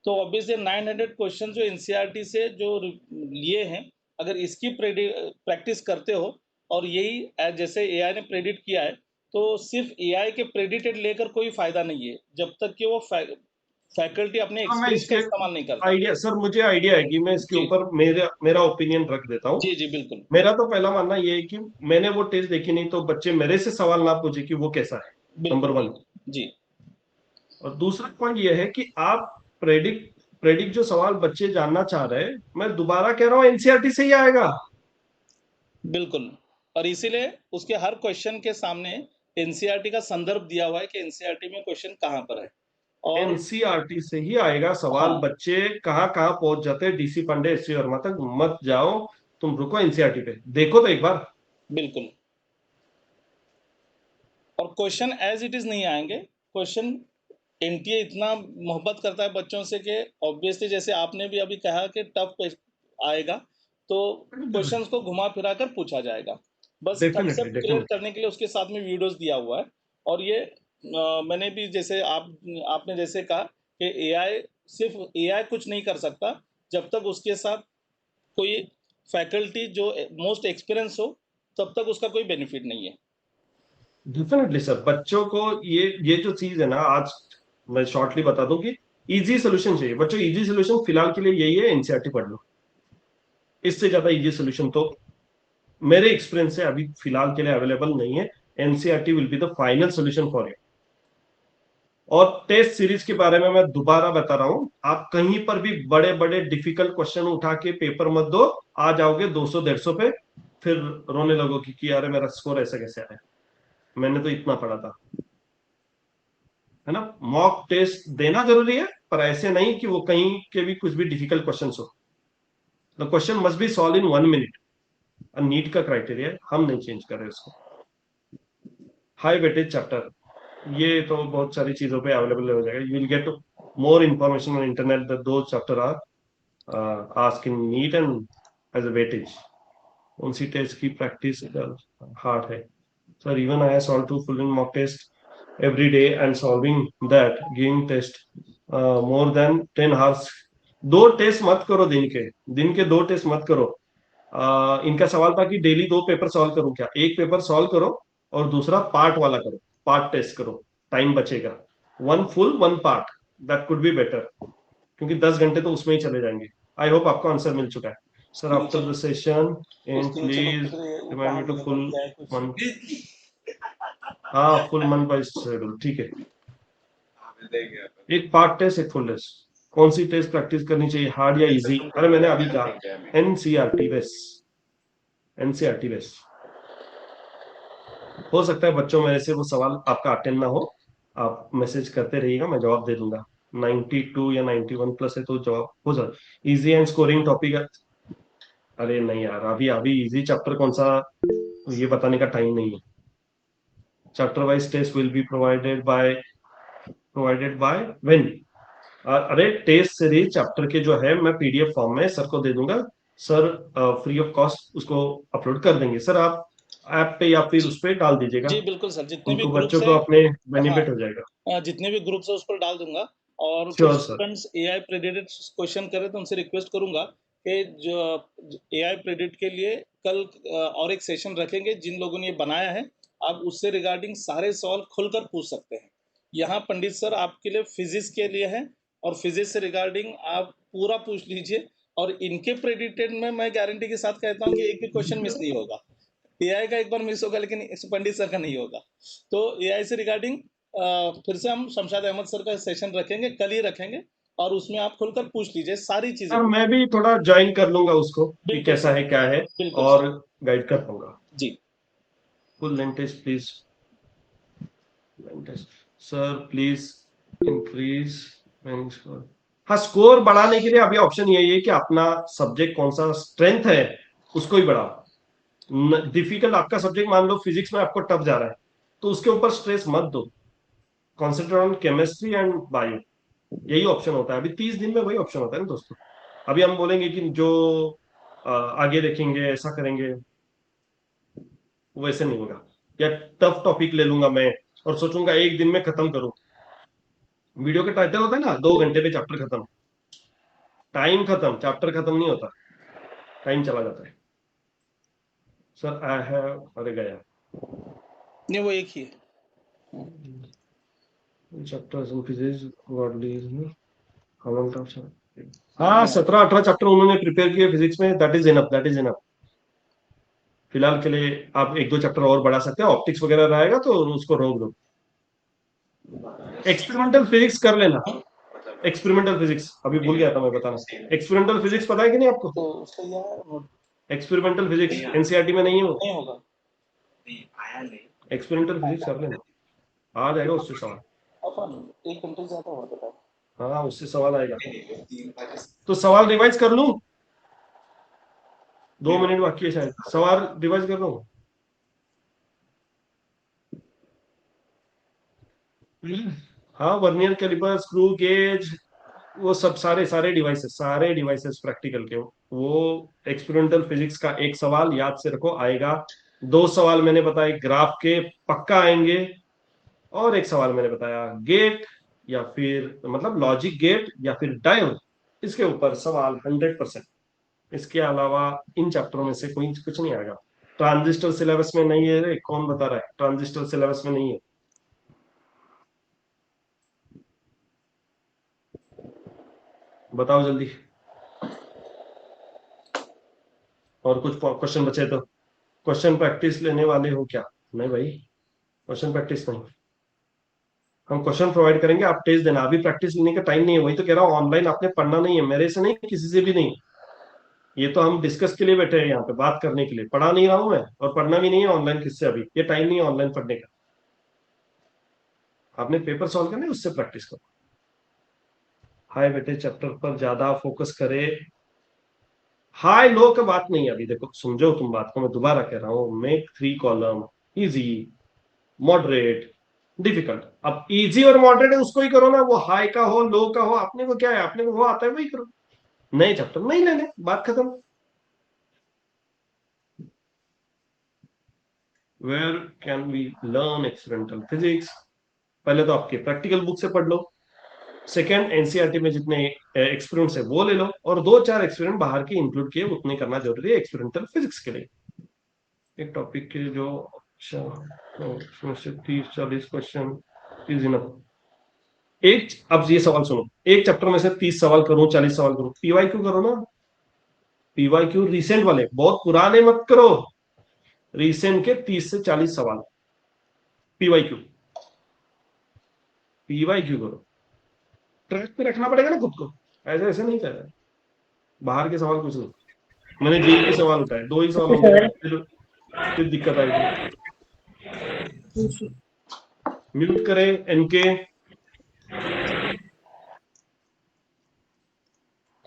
तो ऑब्वियसली 900 क्वेश्चन जो एनसीईआरटी से जो लिए हैं, अगर इसकी प्रैक्टिस करते हो, और यही जैसे एआई ने प्रेडिक्ट किया है, तो सिर्फ एआई के प्रेडिक्टेड लेकर कोई फायदा नहीं है जब तक कि वो फैकल्टी अपने हाँ, मैं एक्सपीरियंस का इसके इस्तेमाल नहीं करता। आइडिया सर, मुझे आइडिया है कि मैं इसके जी ऊपर मेरा ओपिनियन रख देता हूँ। जी जी बिल्कुल मेरा तो पहला मानना ये है कि मैंने वो टेस्ट देखी नहीं, तो बच्चे मेरे से सवाल ना पूछे कि वो कैसा है, नंबर बिल्कुल 1। बिल्कुल जी और दूसरा पॉइंट ये है कि आप प्रेडिक्ट जो सवाल बच्चे जानना चाह रहे हैं, मैं दोबारा कह रहा हूँ एनसीईआरटी से ही आएगा। बिल्कुल। और इसीलिए उसके हर क्वेश्चन के सामने एनसीईआरटी का संदर्भ दिया हुआ है कि एनसीईआरटी में क्वेश्चन कहाँ पर है। और एनसीईआरटी से ही आएगा सवाल। हाँ बच्चे कहाँ कहाँ पहुंच जाते हैं, DC Pandey S C Verma तक मत जाओ, तुम रुको एनसीईआरटी पे, देखो तो एक बार। बिल्कुल। और क्वेश्चन एज इट इज नहीं आएंगे। क्वेश्चन एनटीए इतना मोहब्बत करता है बच्चों से कि ऑब्वियसली जैसे आपने भी अभी कहा कि टफ आएगा, तो क्वेश्चंस को घुमा फिरा कर पूछा जाएगा, बस thumbs definitely up create definitely. करने के लिए उसके साथ में वीडियोस दिया हुआ है। और ये मैंने भी जैसे आपने जैसे कहा कि एआई सिर्फ एआई कुछ नहीं कर सकता जब तक उसके साथ कोई फैकल्टी जो मोस्ट एक्सपीरियंस हो, तब तक उसका कोई बेनिफिट नहीं है। डेफिनेटली सर, बच्चों को ये जो चीज है ना, आज मैं शॉर्टली बता दूं कि इजी सोल्यूशन चाहिए बच्चों। इजी सोल्यूशन फिलहाल के लिए यही है, एनसीईआरटी पढ़ लो। इससे ज्यादा इजी सोल्यूशन तो मेरे एक्सपीरियंस से अभी फिलहाल के लिए अवेलेबल नहीं है। NCERT will be the final solution for you. और टेस्ट सीरीज के बारे में मैं दोबारा बता रहा हूं, आप कहीं पर भी बड़े बड़े डिफिकल्ट क्वेश्चन उठा के पेपर मत दो। आ जाओगे 200-150 पे, फिर रोने लगोगे कि यार मेरा स्कोर ऐसा कैसे आया, मैंने तो इतना पढ़ा था। है ना? मॉक टेस्ट देना जरूरी है, पर ऐसे नहीं कि वो कहीं के भी कुछ भी डिफिकल्ट क्वेश्चन हो। The question must be solve in 1 minute. NEET का क्राइटेरिया है, हम नहीं चेंज कर रहे उसको। हाई वेटेज चैप्टर, ये तो बहुत सारी चीजों पे अवेलेबल हो जाएगा। You will get more information on internet that दो chapter are ask in NEET and as a weightage. उनसी टेस्ट की प्रैक्टिस हार्ड है sir. Even I solve 2 full mock test every day and solving that, giving test more than 10 hours। 2 test मत करो दिन के 2 टेस्ट मत करो। इनका सवाल था कि डेली 2 पेपर सॉल्व करूं क्या? एक पेपर सॉल्व करो और दूसरा पार्ट वाला करो, पार्ट टेस्ट करो, टाइम बचेगा। 1 full 1 part, that could be better, क्योंकि 10 घंटे तो उसमें ही चले जाएंगे। आई होप आपको आंसर मिल चुका है sir. After the session end please remind me to full month. हाँ, फुल मंथ बाय शेड्यूल, ठीक है। एक पार्ट टेस्ट, एक फुल टेस्ट। कौन सी टेस्ट प्रैक्टिस करनी चाहिए, हार्ड या इजी? अरे मैंने अभी कहा एनसीईआरटी बेस, एनसीईआरटी बेस। हो सकता है बच्चों में से वो सवाल आपका अटेंड ना हो, आप मैसेज करते रहिएगा, मैं जवाब दे दूंगा। 92 या 91 प्लस है तो जवाब हो जाए। इजी एंड स्कोरिंग टॉपिक है। अरे नहीं यार, अभी अभी इजी चैप्टर कौन सा, ये बताने का टाइम नहीं है। Chapter wise test will be provided by when? अरे टेस्ट सीरीज चैप्टर के जो है मैं पीडीएफ फॉर्म में सर को दे दूंगा। सर फ्री ऑफ कॉस्ट उसको अपलोड कर देंगे। सर आप ऐप पे या फिर उस पे डाल दीजिएगा, जी बिल्कुल सर, जितने भी उनको ग्रुप्स बच्चों को है, अपने हाँ, बेनिफिट हो जाएगा। जितने भी ग्रुप्स है उस पर डाल दूंगा। और कुछ sure sir. Students AI predicted question करे तो उनसे रिक्वेस्ट करूंगा कि जो एआई प्रेडिक्ट के लिए कल और एक सेशन रखेंगे। जिन लोगों ने ये बनाया है, आप उससे रिगार्डिंग सारे सवाल खुलकर पूछ सकते हैं। यहाँ पंडित सर आपके लिए फिजिक्स के लिए है, और फिजिक्स से रिगार्डिंग आप पूरा पूछ लीजिए। और इनके प्रेडिक्टेड में मैं गारंटी के साथ कहता हूँ कि एक भी क्वेश्चन मिस नहीं होगा। एआई का एक बार मिस होगा, लेकिन पंडित सर का नहीं होगा। तो एआई से रिगार्डिंग फिर से हम शमशाद अहमद सर का सेशन रखेंगे, कल ही रखेंगे, और उसमें आप खुलकर पूछ लीजिए सारी चीजें। सर मैं भी थोड़ा ज्वाइन कर लूंगा उसको कि बिल्कुल कैसा सर, है क्या है, बिल्कुल और सर। गाइड कर पाऊंगा। जी full length test please, sir please increase. हाँ, स्कोर बढ़ाने के लिए अभी ऑप्शन यही है कि अपना सब्जेक्ट कौन सा स्ट्रेंथ है उसको ही बढ़ाओ। डिफिकल्ट आपका सब्जेक्ट, मान लो फिजिक्स में आपको टफ जा रहा है, तो उसके ऊपर स्ट्रेस मत दो। Concentrate on chemistry and bio, यही ऑप्शन होता है। अभी 30 दिन में वही ऑप्शन होता है ना दोस्तों। अभी हम बोलेंगे कि जो आगे देखेंगे ऐसा करेंगे, वैसे नहीं होगा। या टफ टॉपिक ले लूंगा मैं और सोचूंगा एक दिन में खत्म करूं। वीडियो का टाइटल होता है ना, 2 घंटे में चैप्टर खत्म। टाइम खत्म, चैप्टर खत्म नहीं होता, टाइम चला जाता है। सर आई हैव, अरे गया नहीं, वो एक ही है। Chapters in physics broadly. हाँ, 17-18 चैप्टर उन्होंने प्रिपेयर किए फिजिक्स में, that is enough, that is enough. फिलहाल के लिए आप 1-2 चैप्टर और बढ़ा सकते हैं। ऑप्टिक्स वगैरह रहेगा तो उसको रोक दो। एक्सपेरिमेंटल फिजिक्स कर लेना। एक्सपेरिमेंटल फिजिक्स अभी भूल गया था मैं बताना। एक्सपेरिमेंटल फिजिक्स पता है कि नहीं आपको? तो उसका यह एक्सपेरिमेंटल फिजिक्स एनसीईआरटी में नहीं है वो। नहीं होगा। एक्सपेरिमेंटल फिजिक्स कर लेना, आ जाएगा उससे सवाल। अपन 1 घंटे से ज्यादा हो गया। हाँ, उससे सवाल आएगा। तो सवाल रिवाइज कर लूं? 2 मिनट बाकी है शायद, सवाल रिवाइज कर लूं? हाँ, वर्नियर कैलिपर, स्क्रू गेज, वो सब सारे डिवाइसेस प्रैक्टिकल के वो। एक्सपेरिमेंटल फिजिक्स का एक सवाल याद से रखो, आएगा। 2 सवाल मैंने बताए ग्राफ के, पक्का आएंगे। और एक सवाल मैंने बताया गेट या फिर मतलब लॉजिक गेट या फिर डायोड, इसके ऊपर सवाल 100%। इसके अलावा इन चैप्टरों में से कोई कुछ नहीं आएगा। ट्रांजिस्टर सिलेबस में नहीं है रे, कौन बता रहा है ट्रांजिस्टर सिलेबस में नहीं है? बताओ जल्दी। और कुछ क्वेश्चन बचे तो क्वेश्चन प्रैक्टिस लेने वाले हो क्या? नहीं भाई, क्वेश्चन प्रैक्टिस नहीं। हम क्वेश्चन प्रोवाइड करेंगे, आप टेस्ट देना। अभी प्रैक्टिस लेने का टाइम नहीं है, वही तो कह रहा हूँ। ऑनलाइन आपने पढ़ना नहीं है, मेरे से नहीं, किसी से भी नहीं। ये तो हम डिस्कस के लिए बैठे हैं यहाँ पे, बात करने के लिए। पढ़ा नहीं रहा हूँ मैं, और पढ़ना भी नहीं है ऑनलाइन किससे। अभी ये टाइम नहीं है ऑनलाइन पढ़ने का। आपने पेपर सॉल्व करना है, उससे प्रैक्टिस करो। हाय बेटे, चैप्टर पर ज्यादा फोकस करे। हाई लो का बात नहीं है अभी। देखो समझो तुम बात को, मैं दोबारा कह रहा हूँ। Make 3 column, easy, moderate, difficult. अब इजी और मॉडरेट है उसको ही करो ना, वो हाई का हो लो का हो, अपने को क्या है, अपने को वो आता है वही करो। नए चैप्टर नहीं लेने, बात खत्म। Where can we learn experimental physics? पहले तो आपके प्रैक्टिकल बुक से पढ़ लो। सेकेंड, एनसीईआरटी में जितने एक्सपेरिमेंट्स है वो ले लो, और 2-4 एक्सपेरिमेंट बाहर के इंक्लूड किए उतने करना जरूरी है एक्सपेरिमेंटल फिजिक्स के लिए। एक टॉपिक के जो, अच्छा, तो उसमें से 30-40 क्वेश्चन इज इनफ। एक, अब ये सवाल सुनो, एक चैप्टर में से 30 सवाल करूं, 40 सवाल करूं, पीवाई क्यू करो ना। पीवाई क्यू रिसेंट वाले, बहुत पुराने मत करो। रिसेंट के 30 से 40 सवाल पीवाई क्यू। पीवाई क्यू करो, ट्रैक पे रखना पड़ेगा ना खुद को। ऐसे ऐसे नहीं कर रहा है। बाहर के सवाल कुछ नहीं। मैंने जेई के सवाल उठाए, 2 ही सवाल होंगे, फिर दिक्कत आएगी। म्यूट करें एनके।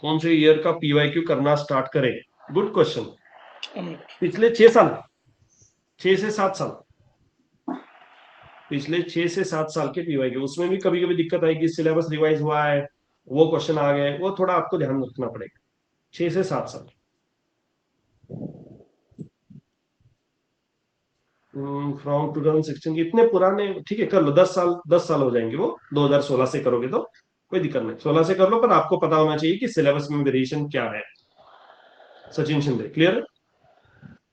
कौन से ईयर का पीवाईक्यू करना स्टार्ट करें? Good question. पिछले 6 साल, 6 से 7 साल, पिछले 6 से 7 साल के पीवाईक्यू। उसमें भी कभी कभी दिक्कत आएगी, सिलेबस रिवाइज हुआ है, वो क्वेश्चन आ गए, वो थोड़ा आपको ध्यान रखना पड़ेगा। 6 से 7 साल। फ्रॉम 2016, इतने पुराने ठीक है, कर लो। 10 साल, 10 साल हो जाएंगे वो। 2016 से करोगे तो कोई दिक्कत नहीं, 16 से कर लो, पर आपको पता होना चाहिए कि सिलेबस में वेरिएशन क्या है। सचिन शिंदे, क्लियर?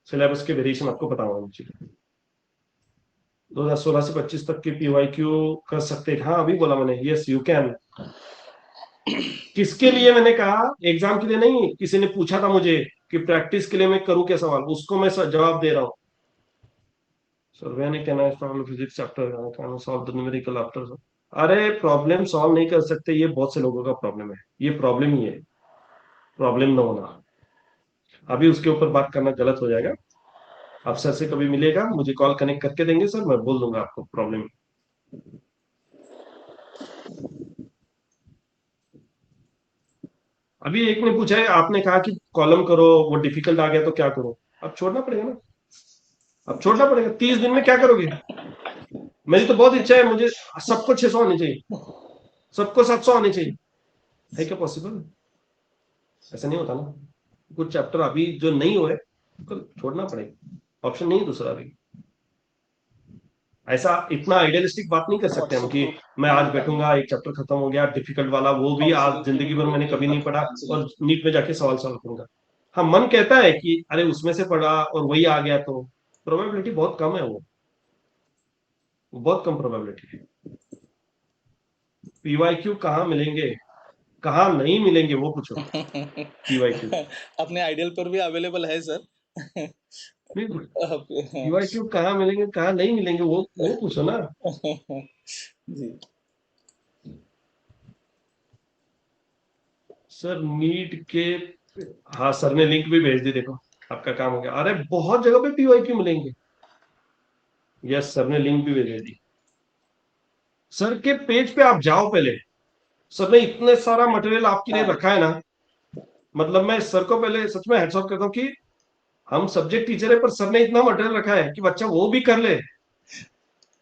सिलेबस के वेरिएशन आपको पता होना चाहिए। 2016 से 25 तक के पीवाईक्यू कर सकते हैं। हाँ, अभी बोला मैंने, यस यू कैन। किसके लिए मैंने कहा? एग्जाम के लिए नहीं। किसी ने पूछा था मुझे कि प्रैक्टिस के लिए मैं करूं क्या सवाल, उसको मैं जवाब दे रहा हूं। Sir when can I solve physics chapter, can I solve the numerical after? अरे प्रॉब्लम सॉल्व नहीं कर सकते, ये बहुत से लोगों का प्रॉब्लम है। ये प्रॉब्लम ही है, प्रॉब्लम ना होना। अभी उसके ऊपर बात करना गलत हो जाएगा। आप सर से कभी मिलेगा, मुझे कॉल कनेक्ट करके देंगे सर, मैं बोल दूंगा आपको प्रॉब्लम। अभी एक ने पूछा है, आपने कहा कि कॉलम करो, वो डिफिकल्ट आ गया तो क्या करो? अब छोड़ना पड़ेगा ना, अब छोड़ना पड़ेगा। 30 दिन में क्या करोगे? मेरी तो बहुत इच्छा है, मुझे सबको 600 आनी चाहिए, सबको 700 आनी चाहिए। है क्या पॉसिबल? ऐसा नहीं होता ना। कुछ चैप्टर अभी जो नहीं हुए तो छोड़ना पड़ेगा, ऑप्शन नहीं है दूसरा अभी। ऐसा इतना आइडियलिस्टिक बात नहीं कर सकते हम कि मैं आज बैठूंगा, एक चैप्टर खत्म हो गया डिफिकल्ट वाला, वो भी आज जिंदगी भर मैंने कभी नहीं पढ़ा, और नीट में जाके सवाल सॉल्व करूंगा। हाँ, मन कहता है कि अरे उसमें से पढ़ा और वही आ गया, तो प्रोबेबिलिटी बहुत कम है, वो बहुत कम प्रोबेबिलिटी है। पीवाईक्यू कहाँ मिलेंगे, कहाँ नहीं मिलेंगे, वो पूछो। पीवाईक्यू अपने आइडियल पर भी अवेलेबल है सर। पीवाईक्यू कहाँ मिलेंगे, कहाँ नहीं मिलेंगे, वो पूछो ना। जी। सर नीट के, हाँ सर ने लिंक भी भेज दी, देखो आपका काम हो गया। अरे बहुत जगह पे पीवाईक्यू मिलेंगे। यस, सर ने लिंक भी भेज दी। सर के पेज पे आप जाओ पहले, सर ने इतने सारा मटेरियल आपके लिए रखा है ना। मतलब मैं सर को पहले सच में हेड्स ऑफ करता हूँ कि हम सब्जेक्ट टीचर है, पर सर ने इतना मटेरियल रखा है कि बच्चा वो भी कर ले,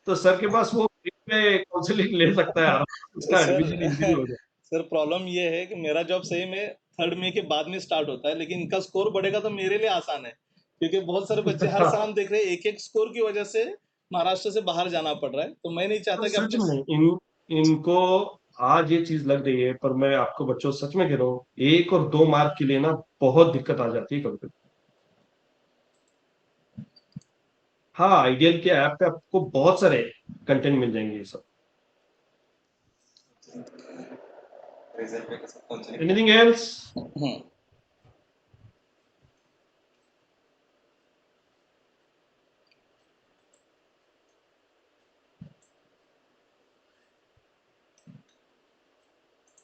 तो सर के पास वो फ्री में काउंसलिंग ले सकता है, उसका एडमिशन इजीली हो जाए। सर प्रॉब्लम ये है कि मेरा जॉब सही में 3rd मई के बाद में स्टार्ट होता है, लेकिन इनका स्कोर बढ़ेगा तो मेरे लिए आसान है, क्योंकि बहुत सारे बच्चे हर साल देख रहे हैं एक एक स्कोर की वजह से महाराष्ट्र से बाहर जाना पड़ रहा है, तो मैं नहीं चाहता कि सच अपने में इनको आज ये चीज लग रही है, पर मैं आपको बच्चों सच में कह रहा हूँ, 1 और 2 मार्क के लिए ना बहुत दिक्कत आ जाती है कभी कभी। हाँ, आइडियल के ऐप पे आपको बहुत सारे कंटेंट मिल जाएंगे ये सब। रिजल्ट पे कैसे कौन सा एनीथिंग एल्स? हम्म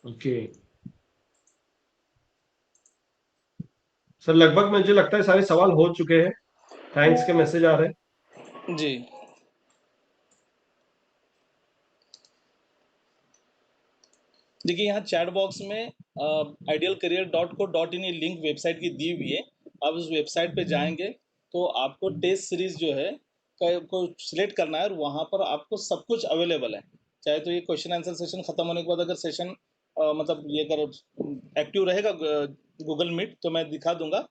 ओके सर, लगभग मुझे लगता है सारे सवाल हो चुके हैं। थैंक्स के मैसेज आ रहे हैं। जी। देखिए यहाँ चैट बॉक्स में idealcareer.co.in ये लिंक वेबसाइट की दी हुई है। आप उस वेबसाइट पे जाएंगे तो आपको टेस्ट सीरीज जो है को सिलेक्ट करना है और वहाँ पर आपको सब कुछ अवेलेबल है। चाहे तो ये क्वेश्चन आंसर सेशन खत्म होने के बाद अगर सेशन मतलब ये अगर एक्टिव रहेगा गूगल मीट तो मैं दिखा दूंगा,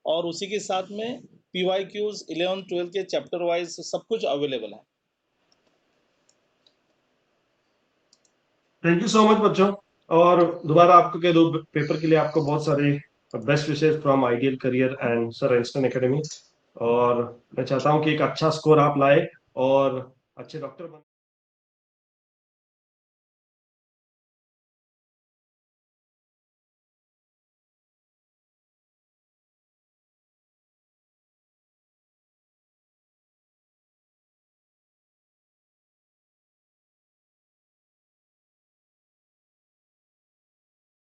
और उसी के साथ में PYQs 11-12 के चैप्टर वाइज सब कुछ अवेलेबल है। थैंक यू सो मच बच्चों। और दोबारा आपको कह दो, पेपर के लिए आपको बहुत सारे best wishes from Ideal Career and sir Einstein Academy. और मैं चाहता हूँ कि एक अच्छा स्कोर आप लाए और अच्छे डॉक्टर बन।